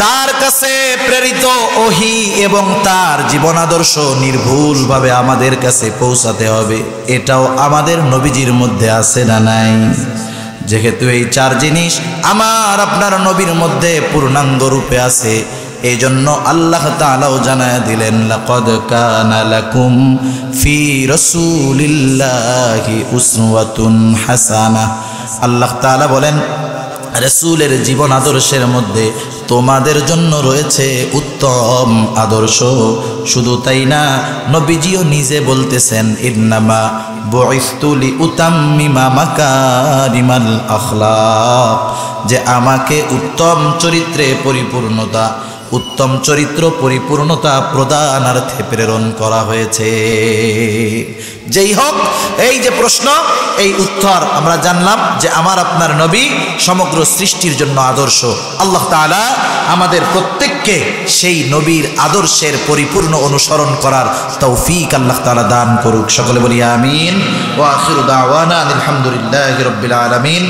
তার কাছে প্রেরিত ওহী এবং তার জীবন আদর্শ নির্ভুলভাবে আমাদের কাছে পৌঁছাতে হবে। এটাও আমাদের নবীজির মধ্যে আছে না নাই? যেহেতু এই 4 জিনিস আমার আপনার নবীর মধ্যে পূর্ণাঙ্গ রূপে আছে, এই জন্য আল্লাহ তাআলাও জানায় দিলেন, লাকাদ কানা লাকুম ফি রাসূলিল্লাহি উসওয়াতুন হাসানাহ। আল্লাহ তাআলা বলেন, রাসূলের জীবন আদর্শের মধ্যে তোমাদের জন্য রয়েছে উত্তম আদর্শ। শুধু তাই না, নবীজিও নিজে বলতেছেন, ইন্নামা বুইসতু লিউতাম্মিমা মাকারিমাল আখলাক, যে আমাকে উত্তম চরিত্রে পরিপূর্ণতা, উত্তম চরিত্র পরিপূর্ণতা প্রদানার্থে প্রেরণ করা হয়েছে। যেই হোক, এই যে প্রশ্ন, এই উত্তর আমরা জানলাম যে আমার আপনার নবী সমগ্র সৃষ্টির জন্য আদর্শ। আল্লাহ তাআলা আমাদের প্রত্যেককে সেই নবীর আদর্শের পরিপূর্ণ অনুসরণ করার তৌফিক আল্লাহ তাআলা দান করুক। সকলে বলি আমিন। ওয়া আখিরু দাওয়ানা আলহামদুলিল্লাহি রাব্বিল আলামিন।